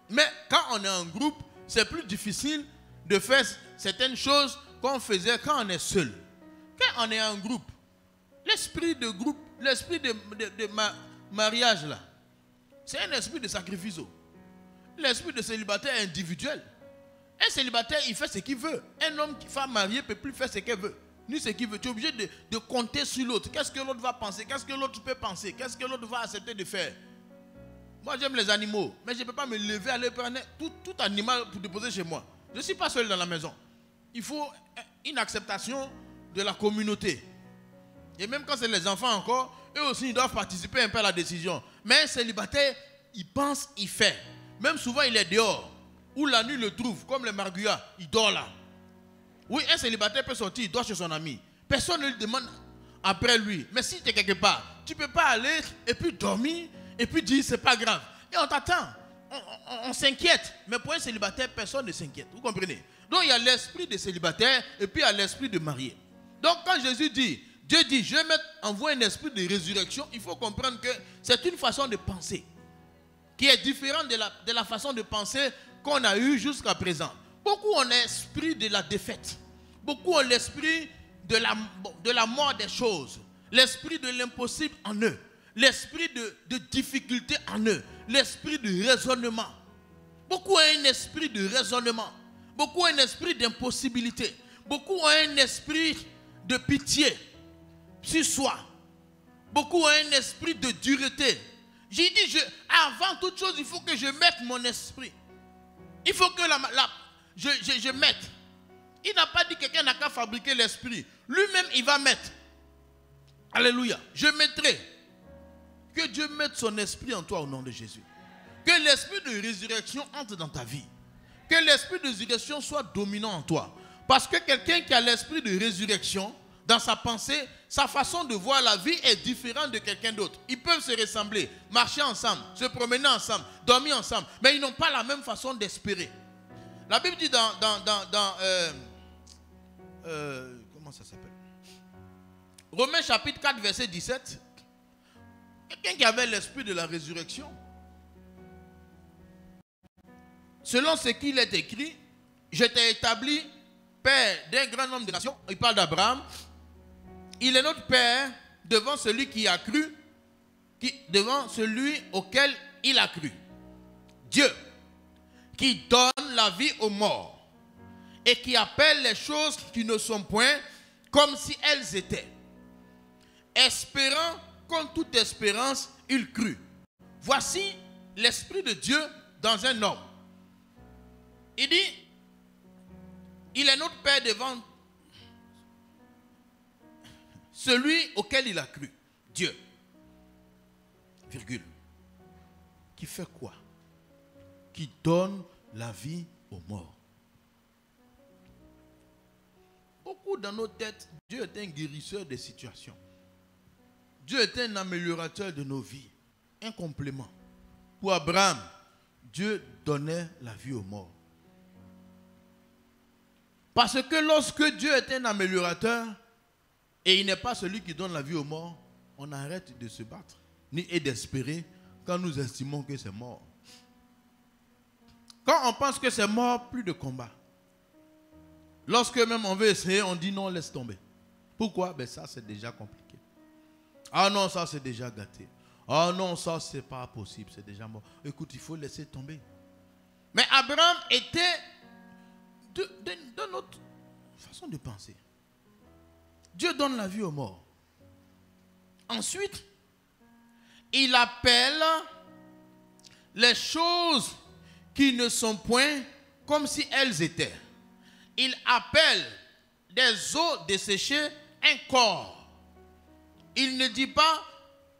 Mais quand on est en groupe, c'est plus difficile de faire certaines choses qu'on faisait quand on est seul. Quand on est en groupe, l'esprit de groupe, l'esprit de mariage là, c'est un esprit de sacrifice. L'esprit de célibataire est individuel. Un célibataire, il fait ce qu'il veut. Un homme qui va marier ne peut plus faire ce qu'il veut. Ni ce qu'il veut. Tu es obligé de compter sur l'autre. Qu'est-ce que l'autre va penser? Qu'est-ce que l'autre peut penser? Qu'est-ce que l'autre va accepter de faire? Moi, j'aime les animaux, mais je ne peux pas me lever, aller prendre tout animal pour déposer chez moi. Je ne suis pas seul dans la maison. Il faut une acceptation de la communauté. Et même quand c'est les enfants encore, eux aussi, ils doivent participer un peu à la décision. Mais un célibataire, il pense, il fait. Même souvent, il est dehors. Ou la nuit, il le trouve, comme les marguillards, il dort là. Oui, un célibataire peut sortir, il dort chez son ami. Personne ne lui demande après lui. Mais si tu es quelque part, tu ne peux pas aller et puis dormir et puis dire c'est pas grave. Et on t'attend. On s'inquiète. Mais pour un célibataire, personne ne s'inquiète. Vous comprenez? Donc il y a l'esprit de célibataire et puis il y a l'esprit de marié. Donc quand Jésus dit, Dieu dit, je vais envoyer un esprit de résurrection, il faut comprendre que c'est une façon de penser qui est différente de la façon de penser qu'on a eu jusqu'à présent. Beaucoup ont l'esprit de la défaite. Beaucoup ont l'esprit de la mort des choses. L'esprit de l'impossible en eux. L'esprit de difficulté en eux. L'esprit de raisonnement. Beaucoup ont un esprit de raisonnement. Beaucoup ont un esprit d'impossibilité. Beaucoup ont un esprit de pitié sur soi. Beaucoup ont un esprit de dureté. J'ai dit, avant toute chose, il faut que je mette mon esprit. Il faut que je mette. Il n'a pas dit que quelqu'un n'a qu'à fabriquer l'esprit. Lui-même, il va mettre. Alléluia. Je mettrai. Que Dieu mette son esprit en toi au nom de Jésus. Que l'esprit de résurrection entre dans ta vie. Que l'esprit de résurrection soit dominant en toi. Parce que quelqu'un qui a l'esprit de résurrection, dans sa pensée, sa façon de voir la vie est différente de quelqu'un d'autre. Ils peuvent se ressembler, marcher ensemble, se promener ensemble, dormir ensemble, mais ils n'ont pas la même façon d'espérer. La Bible dit comment ça s'appelle? Romains chapitre 4, verset 17. Quelqu'un qui avait l'esprit de la résurrection, selon ce qu'il est écrit, je t'ai établi père d'un grand nombre de nations. Il parle d'Abraham. Il est notre père devant celui qui a cru, devant celui auquel il a cru. Dieu, qui donne la vie aux morts et qui appelle les choses qui ne sont point comme si elles étaient. Espérant comme toute espérance, il crut. Voici l'Esprit de Dieu dans un homme. Il dit, il est notre Père devant celui auquel il a cru. Dieu. Virgule. Qui fait quoi? Qui donne la vie aux morts. Beaucoup dans nos têtes, Dieu est un guérisseur des situations. Dieu est un améliorateur de nos vies. Un complément. Pour Abraham, Dieu donnait la vie aux morts. Parce que lorsque Dieu est un améliorateur et il n'est pas celui qui donne la vie aux morts, on arrête de se battre et d'espérer quand nous estimons que c'est mort. Quand on pense que c'est mort, plus de combat. Lorsque même on veut essayer, on dit non, laisse tomber. Pourquoi? Ben ça c'est déjà compliqué. Ah non, ça c'est déjà gâté. Ah non, ça c'est pas possible, c'est déjà mort. Écoute, il faut laisser tomber. Mais Abraham était de notre façon de penser. Dieu donne la vie aux morts. Ensuite, il appelle les choses qui ne sont point comme si elles étaient. Il appelle des os desséchés un corps. Il ne dit pas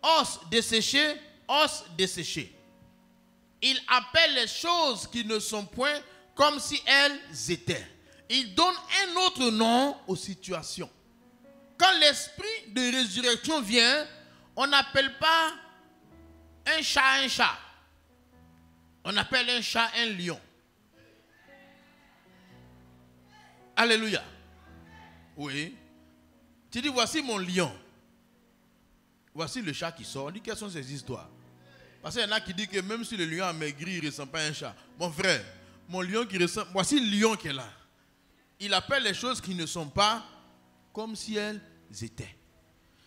os desséchés, os desséchés. Il appelle les choses qui ne sont point comme si elles étaient. Il donne un autre nom aux situations. Quand l'esprit de résurrection vient, on n'appelle pas un chat. On appelle un chat un lion. Alléluia. Oui. Tu dis, voici mon lion. Voici le chat qui sort. On dit, quelles sont ces histoires? Parce qu'il y en a qui disent que même si le lion a maigri, il ne ressemble pas à un chat. Mon frère, mon lion qui ressemble... Voici le lion qui est là. Il appelle les choses qui ne sont pas comme si elles étaient.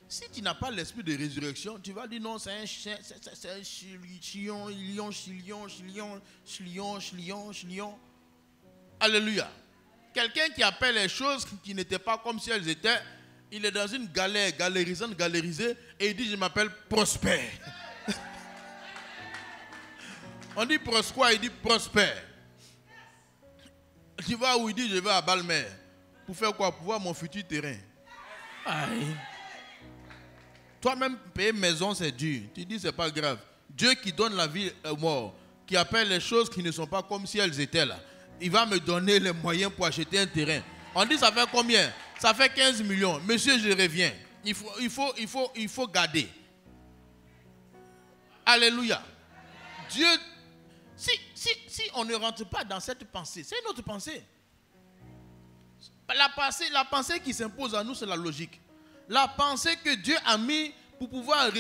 Si tu n'as pas l'esprit de résurrection, tu vas dire non, c'est un chilion. Alléluia. Quelqu'un qui appelle les choses qui n'étaient pas comme si elles étaient, il est dans une galère, galerisée, et il dit, je m'appelle Prosper. On dit Prosper, il dit Prosper. Tu vas où il dit, je vais à Balmer. Pour faire quoi? Pour voir mon futur terrain. Aïe. Toi-même, payer maison, c'est dur. Tu dis, c'est pas grave. Dieu qui donne la vie aux morts, qui appelle les choses qui ne sont pas comme si elles étaient là, il va me donner les moyens pour acheter un terrain. On dit, ça fait combien? Ça fait 15 millions. Monsieur, je reviens. Il faut garder. Alléluia. Dieu, si on ne rentre pas dans cette pensée, c'est une autre pensée. La pensée qui s'impose à nous, c'est la logique. La pensée que Dieu a mis pour pouvoir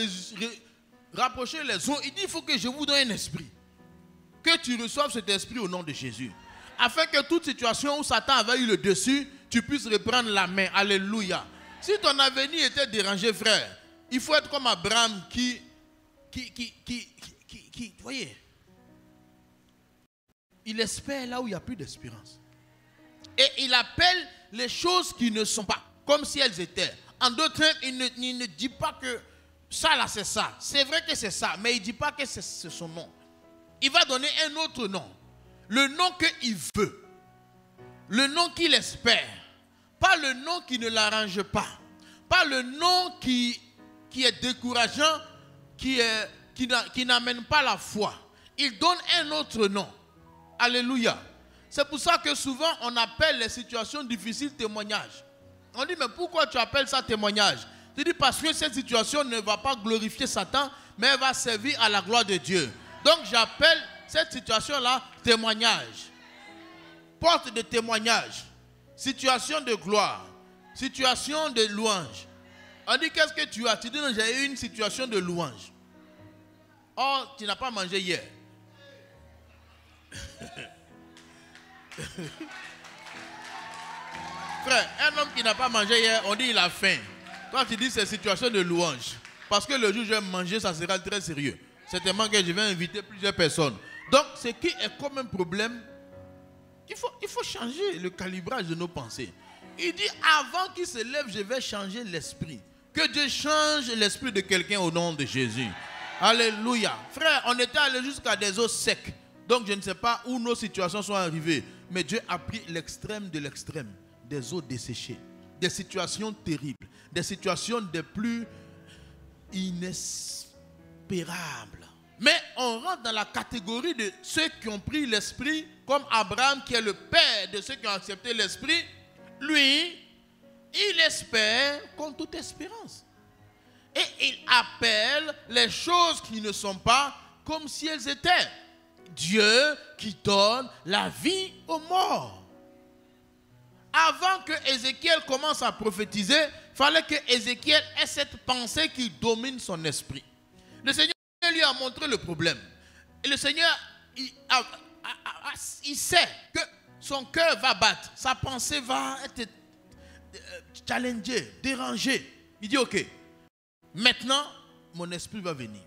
rapprocher les eaux, il dit, il faut que je vous donne un esprit. Que tu reçoives cet esprit au nom de Jésus. Afin que toute situation où Satan avait eu le dessus, tu puisses reprendre la main. Alléluia. Si ton avenir était dérangé, frère, il faut être comme Abraham qui voyez, il espère là où il n'y a plus d'espérance. Et il appelle les choses qui ne sont pas comme si elles étaient. En d'autres termes, il ne dit pas que ça là c'est ça. C'est vrai que c'est ça, mais il ne dit pas que c'est son nom. Il va donner un autre nom. Le nom qu'il veut. Le nom qu'il espère. Pas le nom qui ne l'arrange pas. Pas le nom qui est décourageant, qui n'amène pas la foi. Il donne un autre nom. Alléluia. C'est pour ça que souvent on appelle les situations difficiles témoignages. On dit, mais pourquoi tu appelles ça témoignage? Tu dis, parce que cette situation ne va pas glorifier Satan, mais elle va servir à la gloire de Dieu. Donc j'appelle cette situation-là témoignage. Porte de témoignage. Situation de gloire. Situation de louange. On dit, qu'est-ce que tu as? Tu dis, non, j'ai eu une situation de louange. Oh, tu n'as pas mangé hier. Frère, un homme qui n'a pas mangé hier, on dit il a faim. Toi tu dis c'est situation de louange. Parce que le jour où je vais manger, ça sera très sérieux. Certainement que je vais inviter plusieurs personnes. Donc ce qui est comme un problème, il faut changer le calibrage de nos pensées. Il dit avant qu'il se lève, je vais changer l'esprit. Que Dieu change l'esprit de quelqu'un au nom de Jésus. Alléluia. Frère, on était allé jusqu'à des eaux secs. Donc je ne sais pas où nos situations sont arrivées. Mais Dieu a pris l'extrême de l'extrême. Des eaux desséchées. Des situations terribles. Des situations des plus inespérables. Mais on rentre dans la catégorie de ceux qui ont pris l'esprit, comme Abraham qui est le père de ceux qui ont accepté l'esprit. Lui, il espère comme toute espérance. Et il appelle les choses qui ne sont pas comme si elles étaient. Dieu qui donne la vie aux morts. Avant que Ézéchiel commence à prophétiser, il fallait que Ézéchiel ait cette pensée qui domine son esprit. Le Seigneur lui a montré le problème. Et le Seigneur, il sait que son cœur va battre. Sa pensée va être challengée, dérangée. Il dit, ok, maintenant, mon esprit va venir.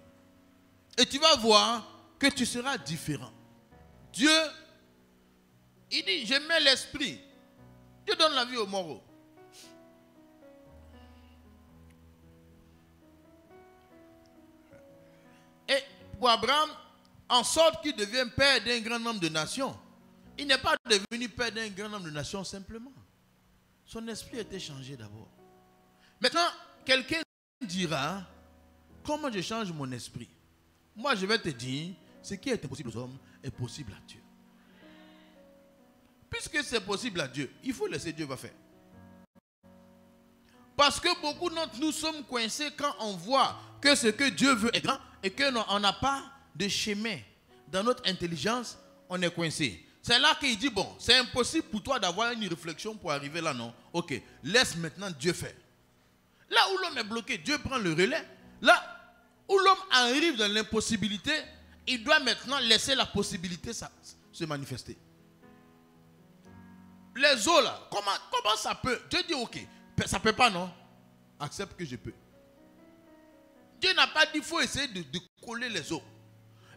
Et tu vas voir que tu seras différent. Dieu, il dit, je mets l'esprit. Dieu donne la vie aux morts. pour Abraham en sorte qu'il devienne père d'un grand nombre de nations. Il n'est pas devenu père d'un grand nombre de nations simplement. Son esprit a été changé d'abord. Maintenant, quelqu'un dira, comment je change mon esprit? Moi, je vais te dire, ce qui est impossible aux hommes est possible à Dieu. Puisque c'est possible à Dieu, il faut laisser Dieu va faire. Parce que beaucoup d'entre nous sommes coincés quand on voit que ce que Dieu veut est grand et qu'on n'a pas de chemin dans notre intelligence, on est coincé. C'est là qu'il dit, bon, c'est impossible pour toi d'avoir une réflexion pour arriver là, non? Ok, laisse maintenant Dieu faire. Là où l'homme est bloqué, Dieu prend le relais. Là où l'homme arrive dans l'impossibilité, il doit maintenant laisser la possibilité se manifester. Les eaux là, comment ça peut? Dieu dit, ok, ça ne peut pas, non? Accepte que je peux. Dieu n'a pas dit qu'il faut essayer de coller les eaux.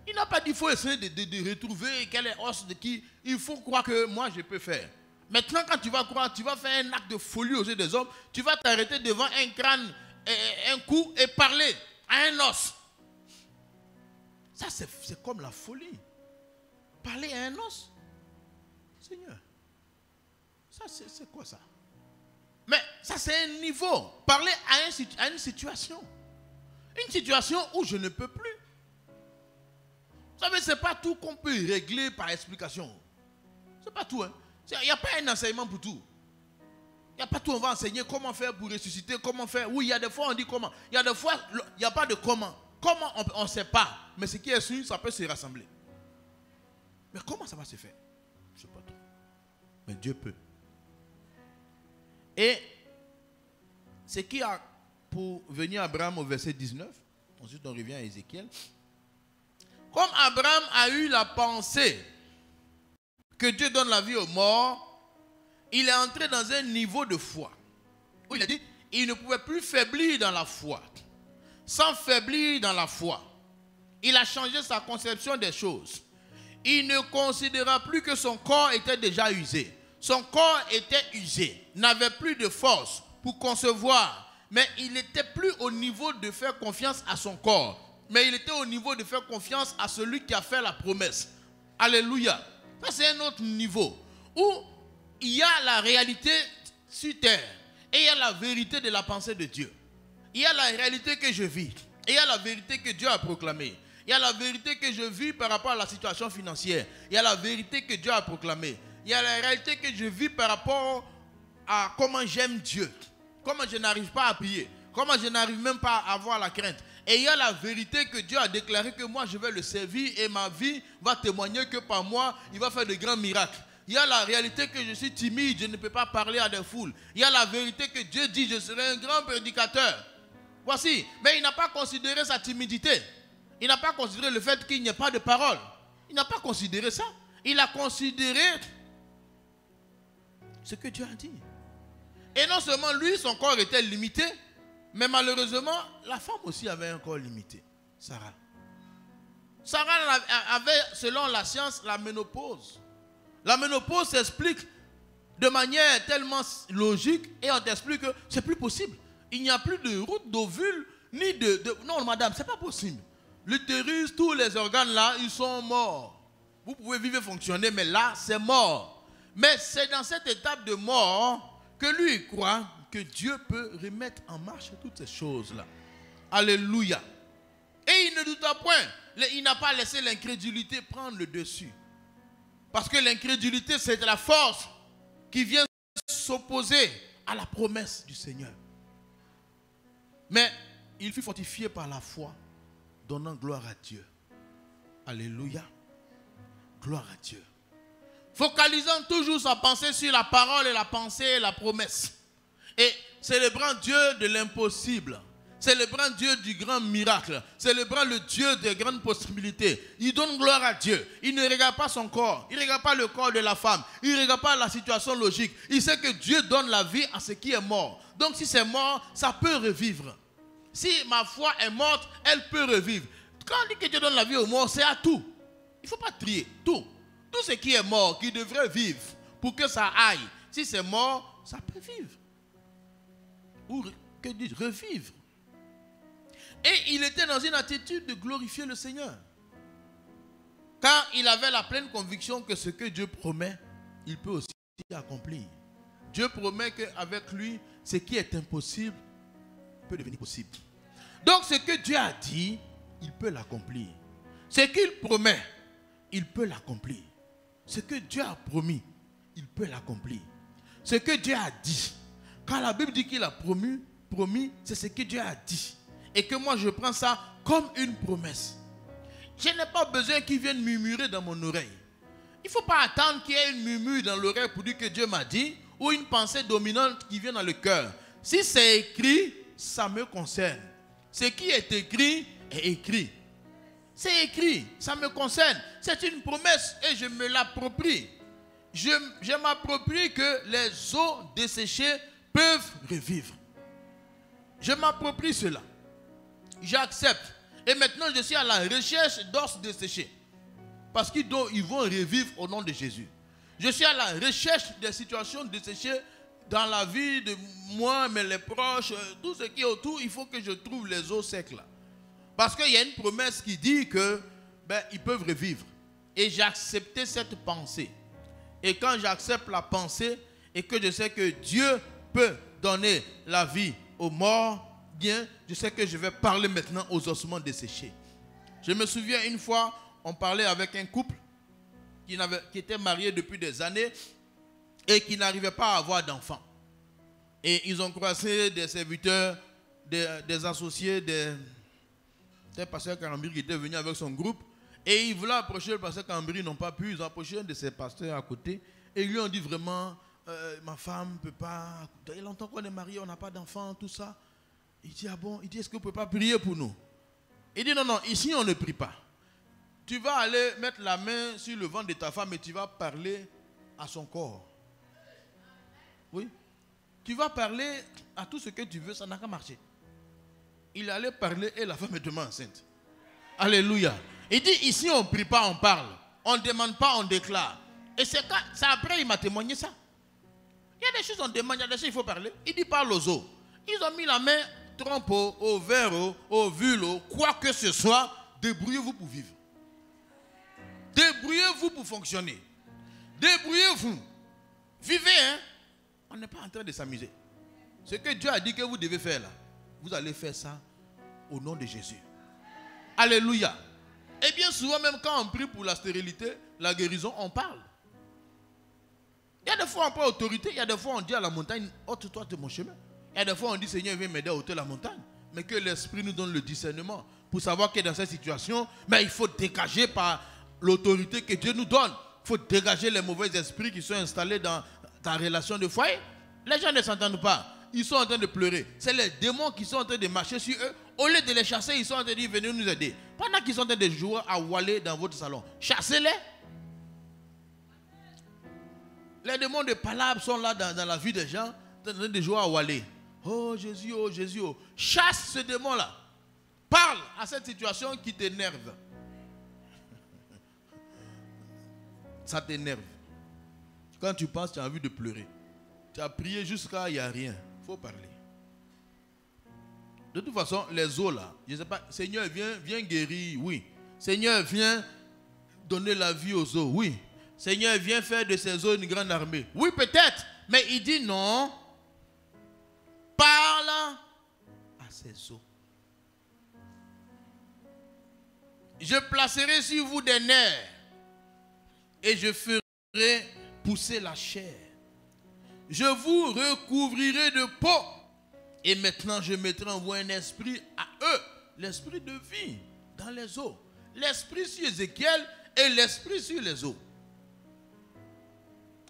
Il n'a pas dit qu'il faut essayer de retrouver quel est os de qui. Il faut croire que moi je peux faire. Maintenant, quand tu vas croire, tu vas faire un acte de folie aux yeux des hommes. Tu vas t'arrêter devant un crâne, un cou et parler à un os. Ça, c'est comme la folie. Parler à un os. Seigneur, ça, c'est quoi ça? Mais ça, c'est un niveau. Parler à une situation. Une situation où je ne peux plus. Vous savez, ce n'est pas tout qu'on peut régler par explication. Ce n'est pas tout. Il n'y a pas un enseignement pour tout. Il n'y a pas tout. On va enseigner comment faire pour ressusciter, comment faire. Oui, il y a des fois on dit comment. Il y a des fois, il n'y a pas de comment. Comment, on ne sait pas. Mais ce qui est sûr, ça peut se rassembler. Mais comment ça va se faire? Je ne sais pas trop. Mais Dieu peut. Et ce qui a, pour venir à Abraham au verset 19, ensuite on revient à Ézéchiel. Comme Abraham a eu la pensée que Dieu donne la vie aux morts, il est entré dans un niveau de foi. Où il a dit, il ne pouvait plus faiblir dans la foi. Sans faiblir dans la foi, il a changé sa conception des choses. Il ne considéra plus que son corps était déjà usé. Son corps était usé, n'avait plus de force pour concevoir, mais il n'était plus au niveau de faire confiance à son corps. Mais il était au niveau de faire confiance à celui qui a fait la promesse. Alléluia. Ça, c'est un autre niveau où il y a la réalité sur terre et il y a la vérité de la pensée de Dieu. Il y a la réalité que je vis et il y a la vérité que Dieu a proclamée. Il y a la vérité que je vis par rapport à la situation financière. Il y a la vérité que Dieu a proclamée. Il y a la réalité que je vis par rapport à comment j'aime Dieu. Comment je n'arrive pas à prier. Comment je n'arrive même pas à avoir la crainte. Et il y a la vérité que Dieu a déclaré que moi je vais le servir et ma vie va témoigner que par moi il va faire de grands miracles. Il y a la réalité que je suis timide, je ne peux pas parler à des foules. Il y a la vérité que Dieu dit je serai un grand prédicateur. Voici, mais il n'a pas considéré sa timidité. Il n'a pas considéré le fait qu'il n'y ait pas de parole. Il n'a pas considéré ça. Il a considéré ce que Dieu a dit. Et non seulement lui, son corps était limité, mais malheureusement, la femme aussi avait un corps limité. Sarah. Sarah avait, selon la science, la ménopause. La ménopause s'explique de manière tellement logique et on t'explique que c'est plus possible. Il n'y a plus de route d'ovule, ni de... Non, madame, c'est pas possible. L'utérus, tous les organes là, ils sont morts. Vous pouvez vivre et fonctionner, mais là, c'est mort. Mais c'est dans cette étape de mort que lui croit que Dieu peut remettre en marche toutes ces choses-là. Alléluia. Et il ne douta point. Il n'a pas laissé l'incrédulité prendre le dessus. Parce que l'incrédulité, c'est la force qui vient s'opposer à la promesse du Seigneur. Mais il fut fortifié par la foi, donnant gloire à Dieu. Alléluia. Gloire à Dieu. Focalisant toujours sa pensée sur la parole et la pensée et la promesse. Et célébrant Dieu de l'impossible. Célébrant Dieu du grand miracle. Célébrant le Dieu des grandes possibilités. Il donne gloire à Dieu. Il ne regarde pas son corps. Il ne regarde pas le corps de la femme. Il ne regarde pas la situation logique. Il sait que Dieu donne la vie à ce qui est mort. Donc si c'est mort, ça peut revivre. Si ma foi est morte, elle peut revivre. Quand on dit que Dieu donne la vie aux morts, c'est à tout. Il ne faut pas trier. Tout. Tout ce qui est mort, qui devrait vivre, pour que ça aille. Si c'est mort, ça peut vivre. Ou, que dis-je, revivre. Et il était dans une attitude de glorifier le Seigneur. Car il avait la pleine conviction que ce que Dieu promet, il peut aussi accomplir. Dieu promet qu'avec lui, ce qui est impossible peut devenir possible. Donc ce que Dieu a dit, il peut l'accomplir. Ce qu'il promet, il peut l'accomplir. Ce que Dieu a promis, il peut l'accomplir. Ce que Dieu a dit, quand la Bible dit qu'il a promis, c'est ce que Dieu a dit. Et que moi je prends ça comme une promesse. Je n'ai pas besoin qu'il vienne murmurer dans mon oreille. Il ne faut pas attendre qu'il y ait une murmure dans l'oreille pour dire que Dieu m'a dit, ou une pensée dominante qui vient dans le cœur. Si c'est écrit, ça me concerne. Ce qui est écrit est écrit. C'est écrit, ça me concerne. C'est une promesse et je me l'approprie. Je m'approprie que les eaux desséchées peuvent revivre. Je m'approprie cela. J'accepte. Et maintenant, je suis à la recherche d'os desséchés. Parce qu'ils vont revivre au nom de Jésus. Je suis à la recherche des situations desséchées dans la vie de moi, mais les proches, tout ce qui est autour. Il faut que je trouve les eaux secs là. Parce qu'il y a une promesse qui dit que ils peuvent revivre. Et j'ai accepté cette pensée. Et quand j'accepte la pensée et que je sais que Dieu peut donner la vie aux morts, bien, je sais que je vais parler maintenant aux ossements desséchés. Je me souviens une fois, on parlait avec un couple qui était marié depuis des années et qui n'arrivait pas à avoir d'enfants. Et ils ont croisé des serviteurs, des associés, des pasteurs Karambiri qui étaient venus avec son groupe. Et ils voulaient approcher le pasteur Karambiri, ils n'ont pas pu. Ils ont approché un de ses pasteurs à côté. Et ils lui ont dit vraiment, ma femme ne peut pas. Il y a longtemps qu'on est mariés, on n'a pas d'enfants, tout ça. Il dit, ah bon? Il dit, est-ce que vous ne pouvez pas prier pour nous? Il dit, non, non, ici on ne prie pas. Tu vas aller mettre la main sur le ventre de ta femme et tu vas parler à son corps. Oui. Tu vas parler à tout ce que tu veux, ça n'a qu'à marcher. Il allait parler et la femme est devenue enceinte. Alléluia. Il dit, ici on ne prie pas, on parle. On ne demande pas, on déclare. Et c'est après il m'a témoigné ça. Il y a des choses on demande, il y a des choses il faut parler. Il dit, parle aux os. Ils ont mis la main, trompe au verre, au vulve, quoi que ce soit, débrouillez-vous pour vivre. Débrouillez-vous pour fonctionner. Débrouillez-vous. Vivez, hein. On n'est pas en train de s'amuser. Ce que Dieu a dit que vous devez faire là, vous allez faire ça au nom de Jésus. Alléluia. Et bien souvent, même quand on prie pour la stérilité, la guérison, on parle. Il y a des fois on prend autorité, il y a des fois on dit à la montagne, ôte-toi de mon chemin. Il y a des fois on dit, Seigneur, viens m'aider à ôter la montagne. Mais que l'Esprit nous donne le discernement pour savoir que dans cette situation, mais il faut dégager par l'autorité que Dieu nous donne. Il faut dégager les mauvais esprits qui sont installés dans ta relation de foyer. Les gens ne s'entendent pas. Ils sont en train de pleurer. C'est les démons qui sont en train de marcher sur eux. Au lieu de les chasser, ils sont en train de dire, venez nous aider. Pendant qu'ils sont en train de jouer à Wallet dans votre salon, chassez-les. Les démons de palabre sont là dans la vie des gens, en train de jouer à Wallet. Oh Jésus, oh Jésus, oh. Chasse ce démon-là. Parle à cette situation qui t'énerve. Ça t'énerve. Quand tu penses, tu as envie de pleurer. Tu as prié jusqu'à il n'y a rien. Il faut parler. De toute façon, les eaux là, je ne sais pas, Seigneur, viens guérir, oui. Seigneur, viens donner la vie aux eaux, oui. Seigneur, viens faire de ces eaux une grande armée. Oui, peut-être, mais il dit non. Parle à ces eaux. Je placerai sur vous des nerfs et je ferai pousser la chair. Je vous recouvrirai de peau. Et maintenant, je mettrai en vous un esprit à eux. L'esprit de vie dans les eaux. L'esprit sur Ézéchiel et l'esprit sur les eaux.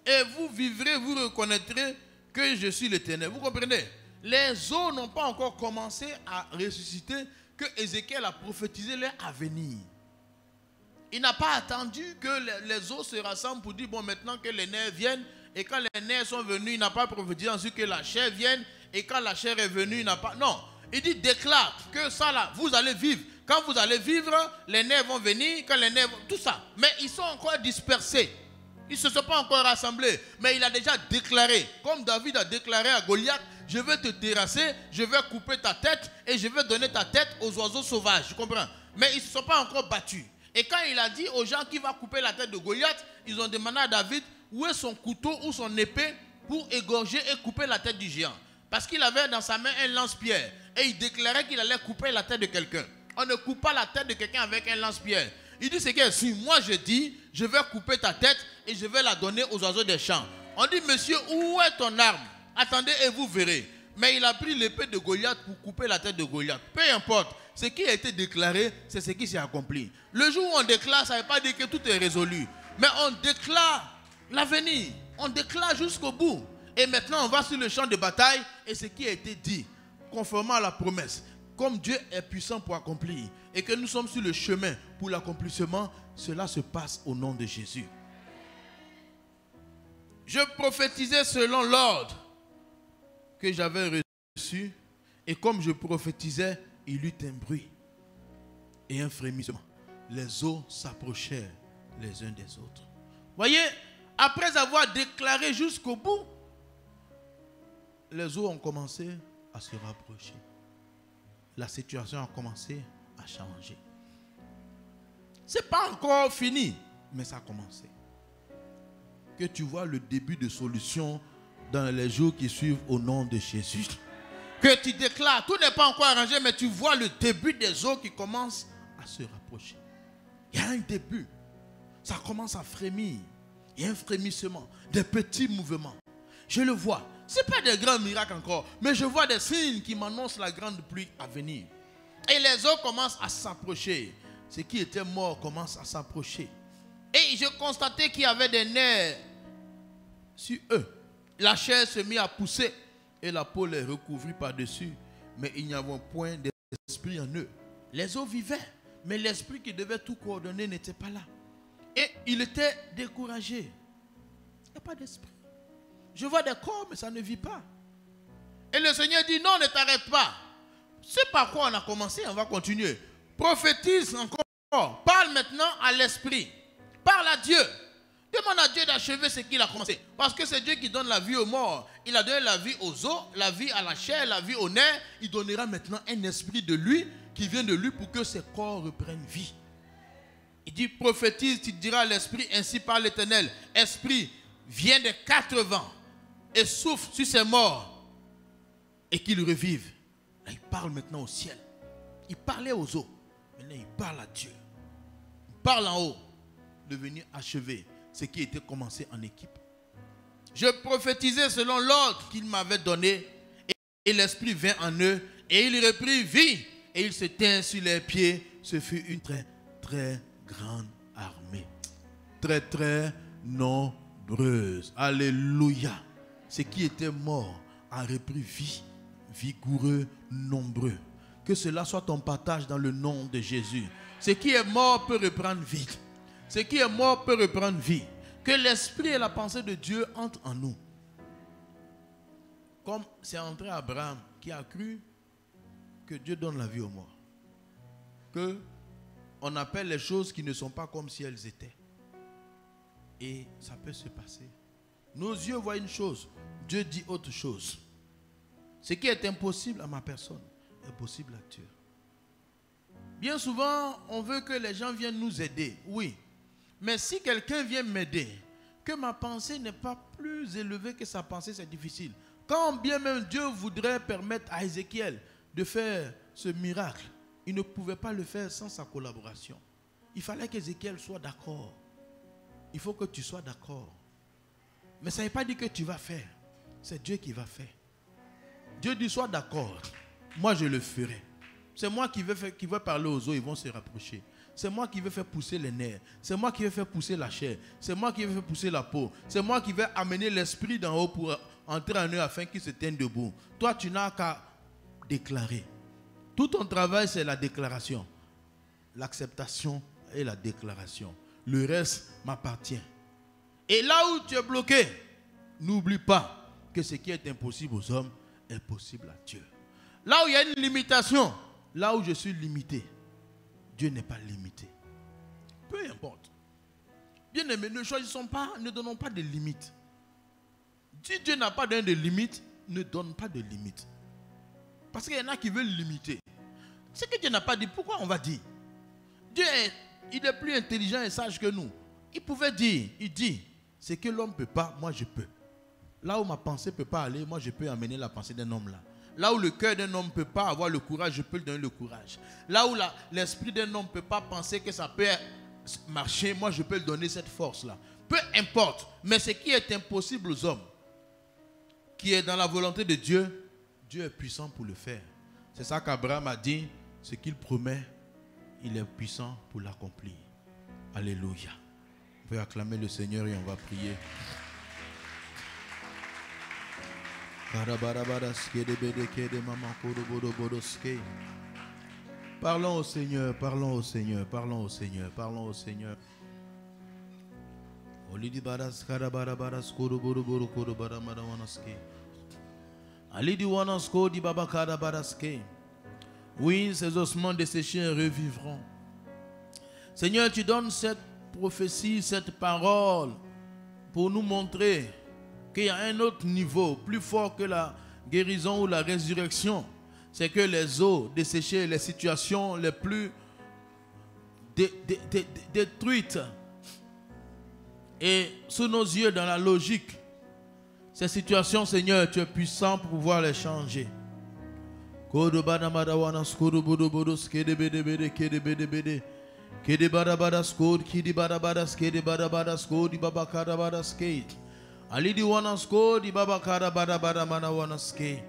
Et vous vivrez, vous reconnaîtrez que je suis l'Éternel. Vous comprenez? Les eaux n'ont pas encore commencé à ressusciter que Ézéchiel a prophétisé leur avenir. Il n'a pas attendu que les eaux se rassemblent pour dire, bon, maintenant que les nerfs viennent, et quand les nerfs sont venus, il n'a pas prophétisé ensuite que la chair vienne, et quand la chair est venue, il n'a pas... Non, il dit, déclare que ça là, vous allez vivre. Quand vous allez vivre, les nerfs vont venir, quand les nerfs... Tout ça. Mais ils sont encore dispersés. Ils ne se sont pas encore rassemblés. Mais il a déjà déclaré, comme David a déclaré à Goliath, je vais te terrasser, je vais couper ta tête, et je vais donner ta tête aux oiseaux sauvages. Tu comprends? Mais ils ne se sont pas encore battus. Et quand il a dit aux gens qu'il va couper la tête de Goliath, ils ont demandé à David où est son couteau ou son épée pour égorger et couper la tête du géant. Parce qu'il avait dans sa main un lance-pierre. Et il déclarait qu'il allait couper la tête de quelqu'un. On ne coupe pas la tête de quelqu'un avec un lance-pierre. Il dit, c'est que si moi je dis, je vais couper ta tête et je vais la donner aux oiseaux des champs. On dit, monsieur, où est ton arme? Attendez et vous verrez. Mais il a pris l'épée de Goliath pour couper la tête de Goliath. Peu importe, ce qui a été déclaré, c'est ce qui s'est accompli. Le jour où on déclare, ça ne veut pas dire que tout est résolu. Mais on déclare l'avenir. On déclare jusqu'au bout. Et maintenant, on va sur le champ de bataille et ce qui a été dit, conformément à la promesse. Comme Dieu est puissant pour accomplir et que nous sommes sur le chemin pour l'accomplissement, cela se passe au nom de Jésus. Je prophétisais selon l'ordre que j'avais reçu et comme je prophétisais, il eut un bruit et un frémissement. Les eaux s'approchèrent les uns des autres. Voyez, après avoir déclaré jusqu'au bout, les eaux ont commencé à se rapprocher. La situation a commencé à changer. Ce n'est pas encore fini, mais ça a commencé. Que tu vois le début de solution dans les jours qui suivent au nom de Jésus. Que tu déclares, tout n'est pas encore arrangé, mais tu vois le début des eaux qui commencent à se rapprocher. Il y a un début. Ça commence à frémir. Il y a un frémissement, des petits mouvements. Je le vois. Ce n'est pas des grands miracles encore, mais je vois des signes qui m'annoncent la grande pluie à venir. Et les eaux commencent à s'approcher. Ce qui était mort commence à s'approcher. Et je constatais qu'il y avait des nerfs sur eux. La chair se mit à pousser et la peau les recouvrit par-dessus. Mais il n'y avait point d'esprit en eux. Les eaux vivaient, mais l'esprit qui devait tout coordonner n'était pas là. Et il était découragé. Il n'y a pas d'esprit. Je vois des corps, mais ça ne vit pas. Et le Seigneur dit, non, ne t'arrête pas. C'est par quoi on a commencé, on va continuer. Prophétise encore. Parle maintenant à l'esprit. Parle à Dieu. Demande à Dieu d'achever ce qu'il a commencé. Parce que c'est Dieu qui donne la vie aux morts. Il a donné la vie aux os, la vie à la chair, la vie aux nerfs. Il donnera maintenant un esprit de lui, qui vient de lui pour que ses corps reprennent vie. Il dit, prophétise, tu diras à l'esprit, ainsi par l'Éternel. Esprit, viens des 4 vents et souffle sur ces morts et qu'ils revivent. Là, il parle maintenant au ciel. Il parlait aux eaux. Maintenant, il parle à Dieu. Il parle en haut de venir achever ce qui était commencé en équipe. Je prophétisais selon l'ordre qu'il m'avait donné et l'esprit vint en eux et il reprit vie et il se tint sur les pieds. Ce fut une très, très grande armée. Très, très nombreuse. Alléluia. Ce qui était mort a repris vie, vigoureux, nombreux. Que cela soit ton partage dans le nom de Jésus. Ce qui est mort peut reprendre vie. Ce qui est mort peut reprendre vie. Que l'esprit et la pensée de Dieu entrent en nous. Comme c'est entré Abraham qui a cru que Dieu donne la vie aux morts. Que on appelle les choses qui ne sont pas comme si elles étaient. Et ça peut se passer. Nos yeux voient une chose, Dieu dit autre chose. Ce qui est impossible à ma personne est possible à Dieu. Bien souvent, on veut que les gens viennent nous aider, oui. Mais si quelqu'un vient m'aider, que ma pensée n'est pas plus élevée que sa pensée, c'est difficile. Quand bien même Dieu voudrait permettre à Ézéchiel de faire ce miracle, il ne pouvait pas le faire sans sa collaboration. Il fallait qu'Ézéchiel soit d'accord. Il faut que tu sois d'accord. Mais ça ne veut pas dire que tu vas faire. C'est Dieu qui va faire. Dieu dit sois d'accord. Moi je le ferai. C'est moi qui vais parler aux eaux, ils vont se rapprocher. C'est moi qui vais faire pousser les nerfs. C'est moi qui vais faire pousser la chair. C'est moi qui vais faire pousser la peau. C'est moi qui vais amener l'esprit d'en haut pour entrer en eux afin qu'ils se tiennent debout. Toi, tu n'as qu'à déclarer. Tout ton travail, c'est la déclaration. L'acceptation et la déclaration. Le reste m'appartient. Et là où tu es bloqué, n'oublie pas que ce qui est impossible aux hommes est possible à Dieu. Là où il y a une limitation, là où je suis limité, Dieu n'est pas limité. Peu importe. Bien-aimés, ne choisissons pas, ne donnons pas de limites. Si Dieu n'a pas donné de limites, ne donne pas de limites. Parce qu'il y en a qui veulent limiter. Ce que Dieu n'a pas dit, pourquoi on va dire? Dieu est il est plus intelligent et sage que nous. Il pouvait dire, il dit, ce que l'homme ne peut pas, moi je peux. Là où ma pensée ne peut pas aller, moi je peux amener la pensée d'un homme là. Là où le cœur d'un homme ne peut pas avoir le courage, je peux lui donner le courage. Là où l'esprit d'un homme ne peut pas penser que ça peut marcher, moi je peux lui donner cette force-là. Peu importe, mais ce qui est impossible aux hommes, qui est dans la volonté de Dieu, Dieu est puissant pour le faire. C'est ça qu'Abraham a dit, ce qu'il promet, il est puissant pour l'accomplir. Alléluia. On peut acclamer le Seigneur et on va prier. Parlons au Seigneur, parlons au Seigneur, parlons au Seigneur, parlons au Seigneur. Oui, ces ossements desséchés revivront. Seigneur, tu donnes cette prophétie, cette parole pour nous montrer qu'il y a un autre niveau plus fort que la guérison ou la résurrection. C'est que les os desséchés, les situations les plus détruites et sous nos yeux dans la logique, ces situations, Seigneur, tu es puissant pour pouvoir les changer. Ali di wanasko di baba kada bada bada mana wanaske.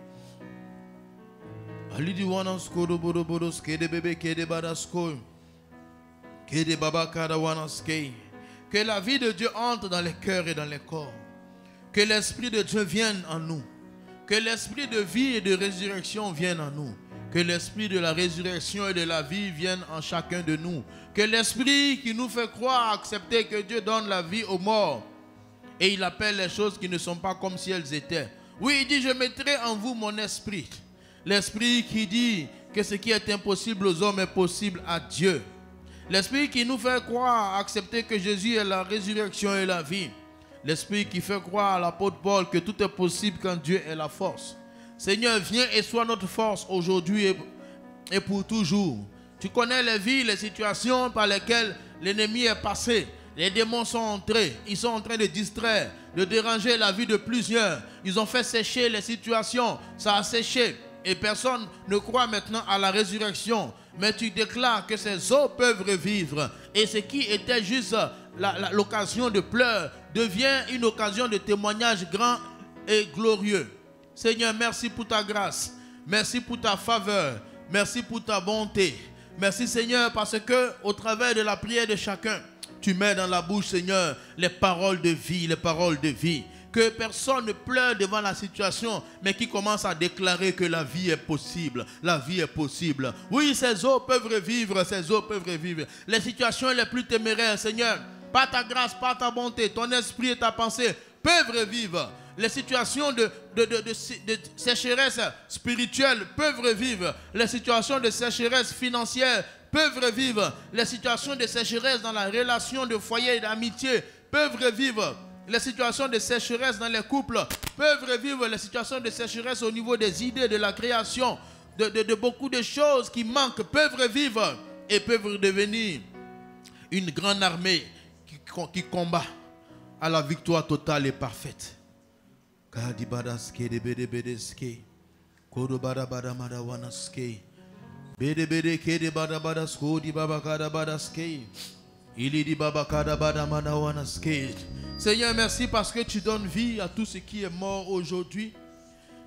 Ali di wanasko do bodo bodo ske de bébé ke de badasko. Ke de baba kada wanaske. Que la vie de Dieu entre dans les cœurs et dans les corps. Que l'esprit de Dieu vienne en nous. Que l'esprit de vie et de résurrection vienne en nous. Que l'esprit de la résurrection et de la vie vienne en chacun de nous. Que l'esprit qui nous fait croire, accepter que Dieu donne la vie aux morts. Et il appelle les choses qui ne sont pas comme si elles étaient. Oui, il dit, je mettrai en vous mon esprit. L'esprit qui dit que ce qui est impossible aux hommes est possible à Dieu. L'esprit qui nous fait croire, accepter que Jésus est la résurrection et la vie. L'esprit qui fait croire à l'apôtre Paul que tout est possible quand Dieu est la force. Seigneur, viens et sois notre force aujourd'hui et pour toujours. Tu connais les vies, les situations par lesquelles l'ennemi est passé. Les démons sont entrés, ils sont en train de distraire, de déranger la vie de plusieurs. Ils ont fait sécher les situations, ça a séché. Et personne ne croit maintenant à la résurrection. Mais tu déclares que ces eaux peuvent revivre. Et ce qui était juste l'occasion de pleurs devient une occasion de témoignage grand et glorieux. Seigneur, merci pour ta grâce. Merci pour ta faveur. Merci pour ta bonté. Merci Seigneur parce que au travers de la prière de chacun, tu mets dans la bouche, Seigneur, les paroles de vie, les paroles de vie. Que personne ne pleure devant la situation, mais qui commence à déclarer que la vie est possible. La vie est possible. Oui, ces eaux peuvent revivre, ces eaux peuvent revivre. Les situations les plus téméraires, Seigneur, par ta grâce, par ta bonté, ton esprit et ta pensée peuvent revivre. Les situations de sécheresse spirituelle peuvent revivre. Les situations de sécheresse financière peuvent revivre. Les situations de sécheresse dans la relation de foyer et d'amitié peuvent revivre. Les situations de sécheresse dans les couples peuvent revivre. Les situations de sécheresse au niveau des idées, de la création, de beaucoup de choses qui manquent peuvent revivre et peuvent devenir une grande armée qui combat à la victoire totale et parfaite. Seigneur, merci parce que tu donnes vie à tout ce qui est mort aujourd'hui.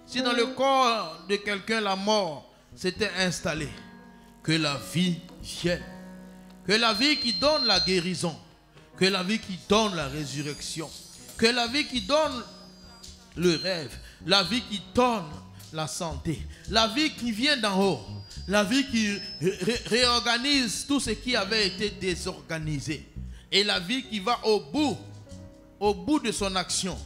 Si dans le corps de quelqu'un la mort s'était installée, que la vie vienne. Que la vie qui donne la guérison, que la vie qui donne la résurrection, que la vie qui donne le rêve, la vie qui donne la santé, la vie qui vient d'en haut, la vie qui réorganise tout ce qui avait été désorganisé, et la vie qui va au bout de son action,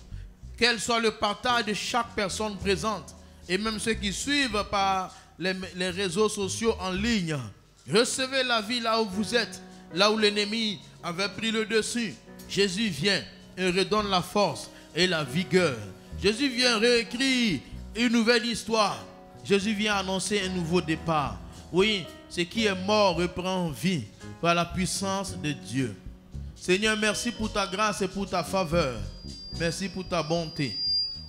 quel soit le partage de chaque personne présente, et même ceux qui suivent par les réseaux sociaux en ligne. Recevez la vie là où vous êtes, là où l'ennemi avait pris le dessus. Jésus vient et redonne la force et la vigueur. Jésus vient réécrire une nouvelle histoire. Jésus vient annoncer un nouveau départ. Oui, ce qui est mort reprend vie. par la puissance de Dieu. Seigneur, merci pour ta grâce et pour ta faveur. Merci pour ta bonté.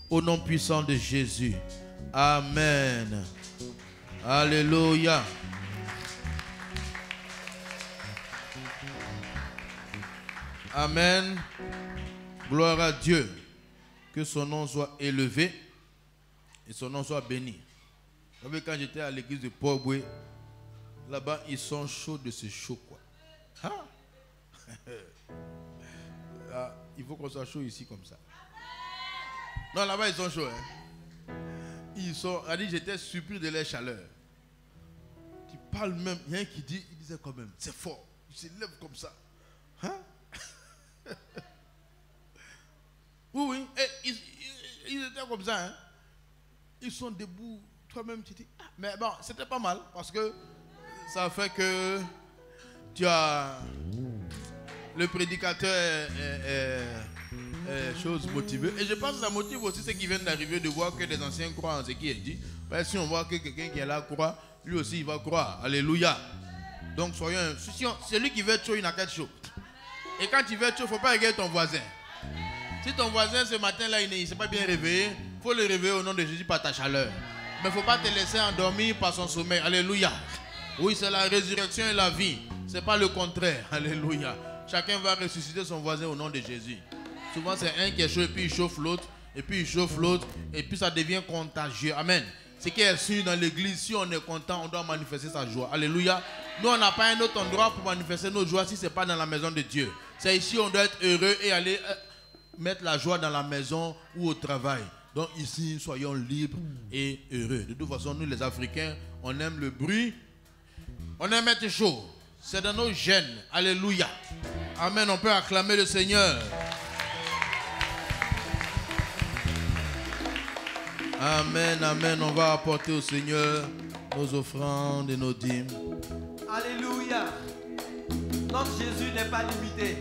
Au nom puissant de Jésus. Amen. Alléluia. Amen. Gloire à Dieu. Que son nom soit élevé et son nom soit béni. Vous savez, quand j'étais à l'église de Port-Boué, là-bas, ils sont chauds de ce chaud, quoi. Hein? Ah, il faut qu'on soit chaud ici comme ça. Non, là-bas, ils sont chauds. Hein? Ils sont. J'étais surpris de leur chaleur. Tu parles même. Il y a un qui dit, il disait quand même, c'est fort. Il se lève comme ça. Hein? Oui, oui. Et ils étaient comme ça. Hein? Ils sont debout. Toi-même, tu dis, ah, mais bon, c'était pas mal parce que ça fait que tu as le prédicateur chose motivée. Et je pense que ça motive aussi ceux qui viennent d'arriver de voir que les anciens croient en ce qui est dit. Parce que si on voit que quelqu'un qui est là croit, lui aussi il va croire. Alléluia. Donc soyons. Celui qui veut être chaud, il n'a qu'à être chaud. Et quand tu veux être chaud, il ne faut pas regarder ton voisin. Si ton voisin ce matin-là, il ne s'est pas bien réveillé, il faut le réveiller au nom de Jésus par ta chaleur. Mais il ne faut pas te laisser endormir par son sommeil. Alléluia. Oui, c'est la résurrection et la vie. Ce n'est pas le contraire. Alléluia. Chacun va ressusciter son voisin au nom de Jésus. Souvent, c'est un qui est chaud et puis il chauffe l'autre. Et puis il chauffe l'autre. Et puis ça devient contagieux. Amen. Ce qui est sûr dans l'église, si on est content, on doit manifester sa joie. Alléluia. Nous, on n'a pas un autre endroit pour manifester notre joie si ce n'est pas dans la maison de Dieu. C'est ici on doit être heureux et aller mettre la joie dans la maison ou au travail. Donc ici, soyons libres et heureux. De toute façon, nous les Africains, on aime le bruit. On aime être chaud. C'est dans nos gènes. Alléluia. Amen. On peut acclamer le Seigneur. Amen, amen. On va apporter au Seigneur nos offrandes et nos dîmes. Alléluia. Notre Jésus n'est pas limité.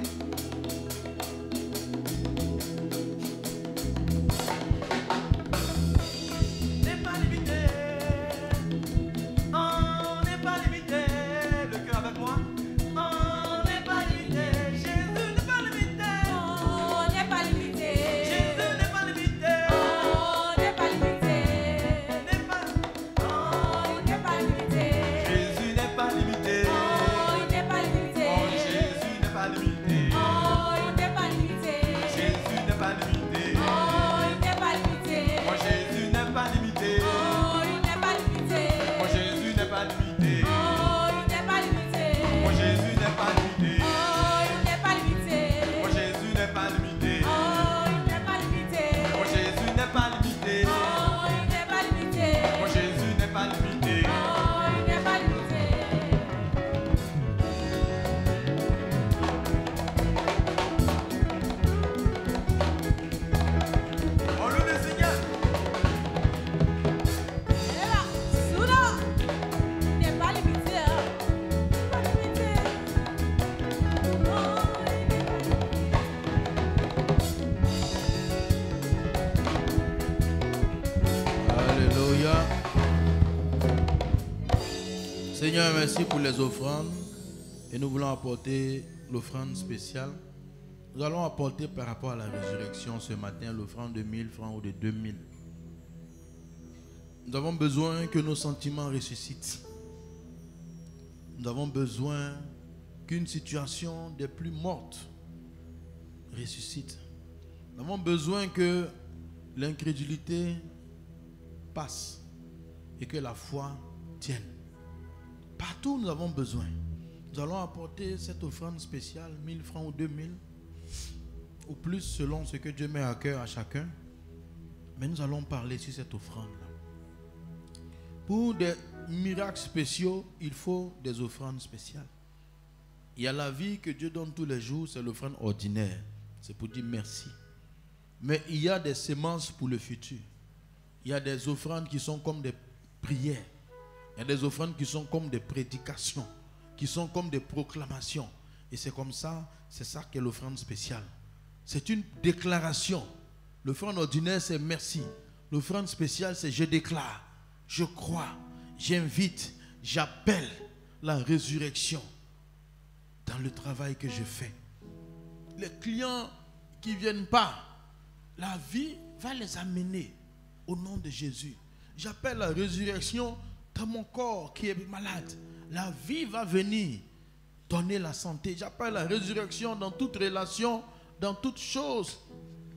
N'est pas limité. On n'est pas limité. Le cœur avec moi. On n'est pas limité. Jésus n'est pas limité. On n'est pas limité. Jésus n'est pas limité. On n'est pas limité. On n'est pas limité. Jésus n'est pas limité. On n'est pas limité. Jésus n'est pas limité. On n'est pas limité. Jésus n'est pas limité. On n'est pas limité. Mon Jésus n'est pas limité. On n'est pas limité. Mon Jésus n'est pas limité. On n'est pas limité. Mon Jésus n'est pas limité. On n'est pas limité. Mon Jésus n'est pas limité. On n'est pas limité. Mon Jésus n'est pas limité. On n'est pas limité. Mon Jésus n'est pas limité. On n'est pas limité. On loue le Seigneur. Souda n'est pas limité. Pas limité. Alléluia. Seigneur, merci pour les offrandes. Et nous voulons apporter l'offrande spéciale. Nous allons apporter par rapport à la résurrection ce matin l'offrande de 1000 francs ou de 2000. Nous avons besoin que nos sentiments ressuscitent. Nous avons besoin qu'une situation des plus mortes ressuscite. Nous avons besoin que l'incrédulité passe et que la foi tienne. Partout nous avons besoin. Nous allons apporter cette offrande spéciale, 1000 francs ou 2000, ou plus selon ce que Dieu met à cœur à chacun. Mais nous allons parler sur cette offrande-là. Pour des miracles spéciaux, il faut des offrandes spéciales. Il y a la vie que Dieu donne tous les jours, c'est l'offrande ordinaire. C'est pour dire merci. Mais il y a des semences pour le futur. Il y a des offrandes qui sont comme des prières. Il y a des offrandes qui sont comme des prédications, qui sont comme des proclamations. Et c'est comme ça, c'est ça qu'est l'offrande spéciale. C'est une déclaration. L'offrande ordinaire, c'est merci. L'offrande spéciale, c'est je déclare, je crois, j'invite, j'appelle la résurrection. dans le travail que je fais. Les clients qui ne viennent pas, la vie va les amener au nom de Jésus. J'appelle la résurrection dans mon corps qui est malade. La vie va venir donner la santé. J'appelle la résurrection dans toute relation, dans toute chose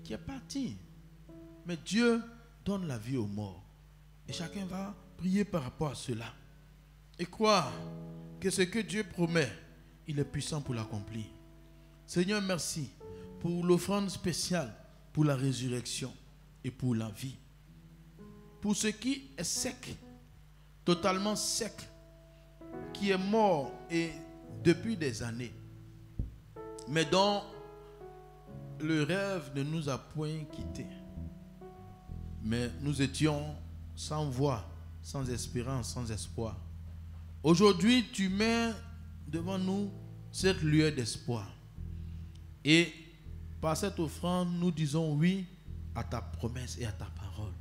qui est partie. Mais Dieu donne la vie aux morts. Et chacun va prier par rapport à cela. Et croire que ce que Dieu promet, il est puissant pour l'accomplir. Seigneur, merci pour l'offrande spéciale, pour la résurrection et pour la vie. Pour ce qui est sec, totalement sec, qui est mort et depuis des années, mais dont le rêve ne nous a point quittés. Mais nous étions sans voix, sans espérance, sans espoir. Aujourd'hui, tu mets devant nous cette lueur d'espoir. Et par cette offrande, nous disons oui à ta promesse et à ta parole.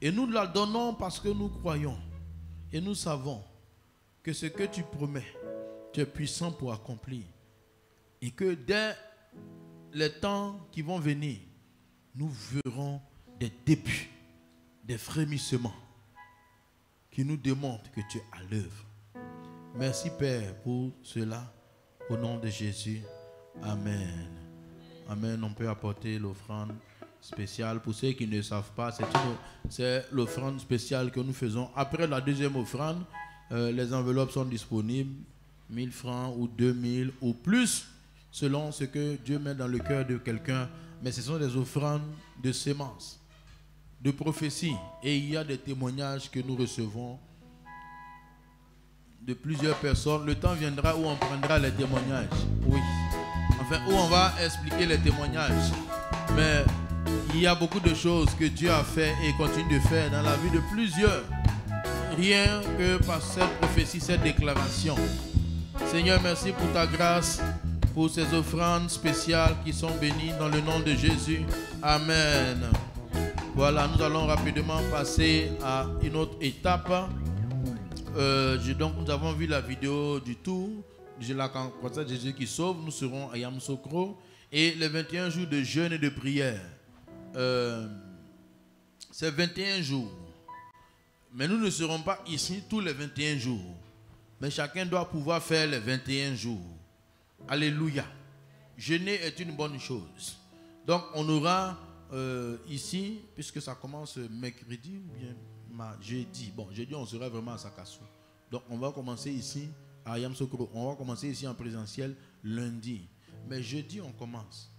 Et nous la donnons parce que nous croyons. Et nous savons que ce que tu promets, tu es puissant pour accomplir. Et que dès les temps qui vont venir, nous verrons des débuts, des frémissements qui nous démontrent que tu es à l'œuvre. Merci Père pour cela. Au nom de Jésus. Amen. Amen. On peut apporter l'offrande spéciale. Pour ceux qui ne savent pas, c'est l'offrande spéciale que nous faisons. Après la deuxième offrande, les enveloppes sont disponibles. 1000 francs ou 2000 ou plus, selon ce que Dieu met dans le cœur de quelqu'un. Mais ce sont des offrandes de semences, de prophéties. Et il y a des témoignages que nous recevons de plusieurs personnes. Le temps viendra où on prendra les témoignages. Oui. Enfin, où on va expliquer les témoignages. Mais il y a beaucoup de choses que Dieu a fait et continue de faire dans la vie de plusieurs. Rien que par cette prophétie, cette déclaration. Seigneur, merci pour ta grâce, pour ces offrandes spéciales qui sont bénies dans le nom de Jésus. Amen. Voilà, nous allons rapidement passer à une autre étape. Donc, nous avons vu la vidéo du tour de la croisade de Jésus qui sauve. Nous serons à Yamoussoukro. Et les 21 jours de jeûne et de prière. C'est 21 jours. Mais nous ne serons pas ici tous les 21 jours. Mais chacun doit pouvoir faire les 21 jours. Alléluia. Jeûner est une bonne chose. Donc on aura ici, puisque ça commence mercredi ou bien jeudi. Bon, jeudi on sera vraiment à Sakassou. Donc on va commencer ici à Yamoussoukro. On va commencer ici en présentiel lundi. Mais jeudi on commence.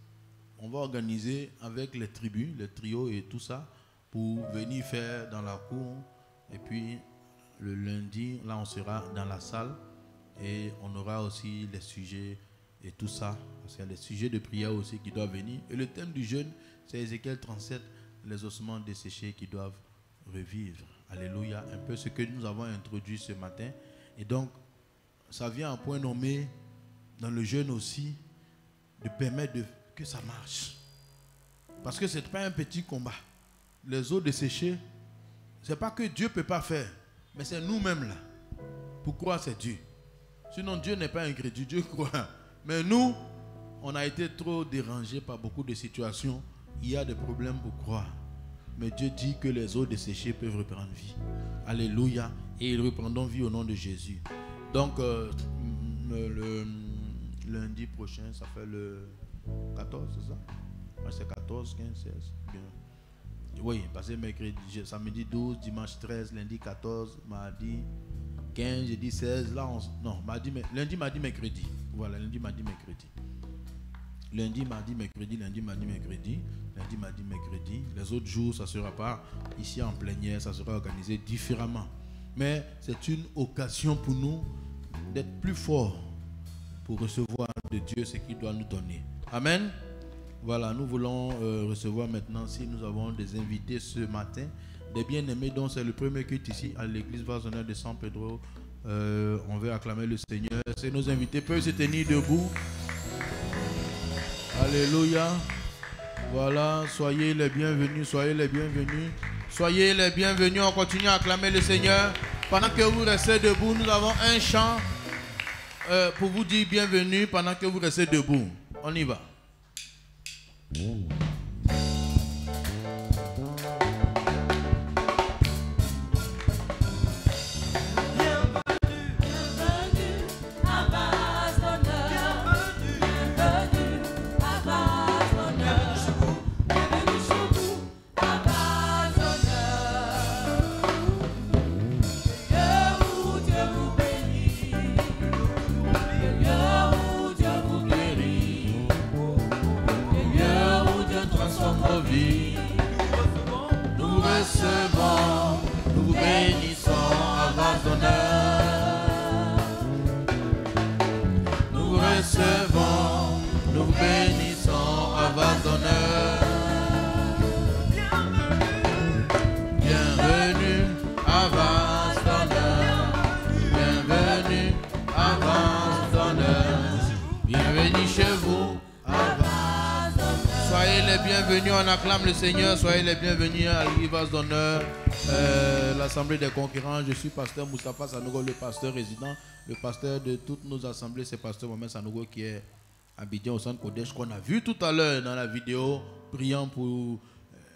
On va organiser avec les tribus, les trios et tout ça pour venir faire dans la cour. Et puis le lundi, là on sera dans la salle et on aura aussi les sujets et tout ça. Parce qu'il y a des sujets de prière aussi qui doivent venir. Et le thème du jeûne, c'est Ézéchiel 37, les ossements desséchés qui doivent revivre. Alléluia. Un peu ce que nous avons introduit ce matin. Et donc, ça vient à point nommé dans le jeûne aussi de permettre que ça marche. Parce que ce n'est pas un petit combat. Les os desséchés, ce n'est pas que Dieu ne peut pas faire. Mais c'est nous-mêmes là. Pourquoi c'est Dieu? Sinon Dieu n'est pas ingrédient, Dieu croit. Mais nous, on a été trop dérangés par beaucoup de situations. Il y a des problèmes pour croire. Mais Dieu dit que les eaux desséchées peuvent reprendre vie. Alléluia. Et ils reprendront vie au nom de Jésus. Donc, le lundi prochain, ça fait le 14, c'est ça? Ouais, c'est 14, 15, 16. Bien. Oui, parce que mercredi, samedi 12, dimanche 13, lundi 14, mardi 15, jeudi 16. Là, lundi, mardi, mercredi. Voilà, lundi, mardi, mercredi. Lundi, mardi, mercredi, lundi, mardi, mercredi. Lundi, mardi, mercredi. Les autres jours, ça ne sera pas ici en plénière, ça sera organisé différemment. Mais c'est une occasion pour nous d'être plus forts pour recevoir de Dieu ce qu'il doit nous donner. Amen. Voilà, nous voulons recevoir maintenant, si nous avons des invités ce matin, des bien-aimés dont c'est le premier culte ici à l'église Vasonnaire de San Pedro. On veut acclamer le Seigneur. C'est nos invités peuvent se tenir debout. Alléluia. Voilà, soyez les bienvenus, soyez les bienvenus. Soyez les bienvenus, on continue à acclamer le Seigneur. Pendant que vous restez debout, nous avons un chant pour vous dire bienvenue pendant que vous restez debout. On y va. Nous vous bénissons à vase d'honneur. Nous vous recevons, nous vous bénissons à vase d'honneur. Bienvenue à vase d'honneur. Bienvenue à vase d'honneur. Bienvenue chez vous. Soyez les bienvenus, on acclame le Seigneur, soyez les bienvenus à l'Ivas d'honneur, l'Assemblée des concurrents. Je suis pasteur Moustapha Sanogo, le pasteur résident. Le pasteur de toutes nos assemblées, c'est pasteur Mohamed Sanogo qui est à Abidjan au centre Kodesh, qu'on a vu tout à l'heure dans la vidéo, priant pour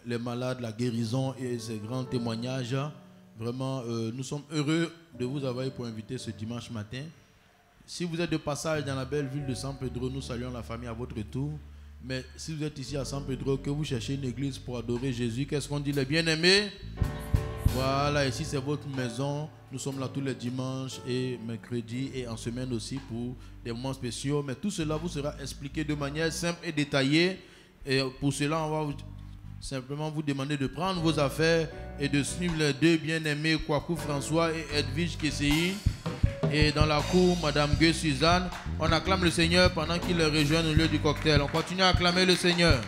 les malades, la guérison et ces grands témoignages. Vraiment, nous sommes heureux de vous avoir pour inviter ce dimanche matin. Si vous êtes de passage dans la belle ville de San Pedro, nous saluons la famille à votre tour. Mais si vous êtes ici à San Pedro, que vous cherchez une église pour adorer Jésus, qu'est-ce qu'on dit, les bien-aimés? Voilà, ici c'est votre maison. Nous sommes là tous les dimanches et mercredis et en semaine aussi pour des moments spéciaux. Mais tout cela vous sera expliqué de manière simple et détaillée. Et pour cela, on va simplement vous demander de prendre vos affaires et de suivre les deux bien-aimés, Kwaku François et Edwige Kesei. Et dans la cour, Madame Gueux Suzanne, on acclame le Seigneur pendant qu'il les rejoint au lieu du cocktail. On continue à acclamer le Seigneur.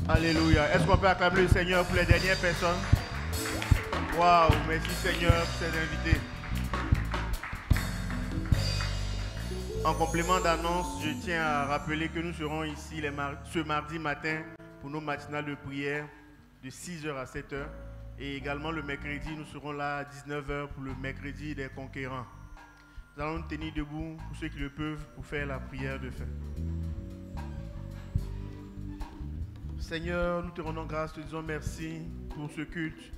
Alléluia. Est-ce qu'on peut acclamer le Seigneur pour les dernières personnes? Waouh, merci Seigneur pour ces invités. En complément d'annonce, je tiens à rappeler que nous serons ici ce mardi matin pour nos matinales de prière de 6h à 7h. Et également le mercredi, nous serons là à 19h pour le mercredi des conquérants. Nous allons nous tenir debout pour ceux qui le peuvent pour faire la prière de fin. Seigneur, nous te rendons grâce, te disons merci pour ce culte.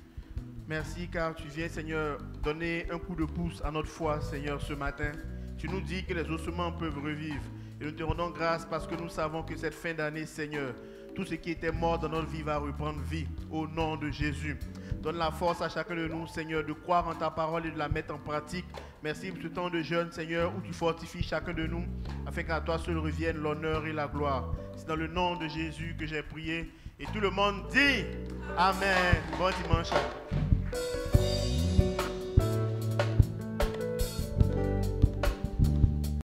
Merci car tu viens, Seigneur, donner un coup de pouce à notre foi, Seigneur, ce matin. Tu nous dis que les ossements peuvent revivre. Et nous te rendons grâce parce que nous savons que cette fin d'année, Seigneur, tout ce qui était mort dans notre vie va reprendre vie au nom de Jésus. Donne la force à chacun de nous, Seigneur, de croire en ta parole et de la mettre en pratique. Merci pour ce temps de jeûne, Seigneur, où tu fortifies chacun de nous, afin qu'à toi seul revienne l'honneur et la gloire. C'est dans le nom de Jésus que j'ai prié. Et tout le monde dit Amen. Bon dimanche.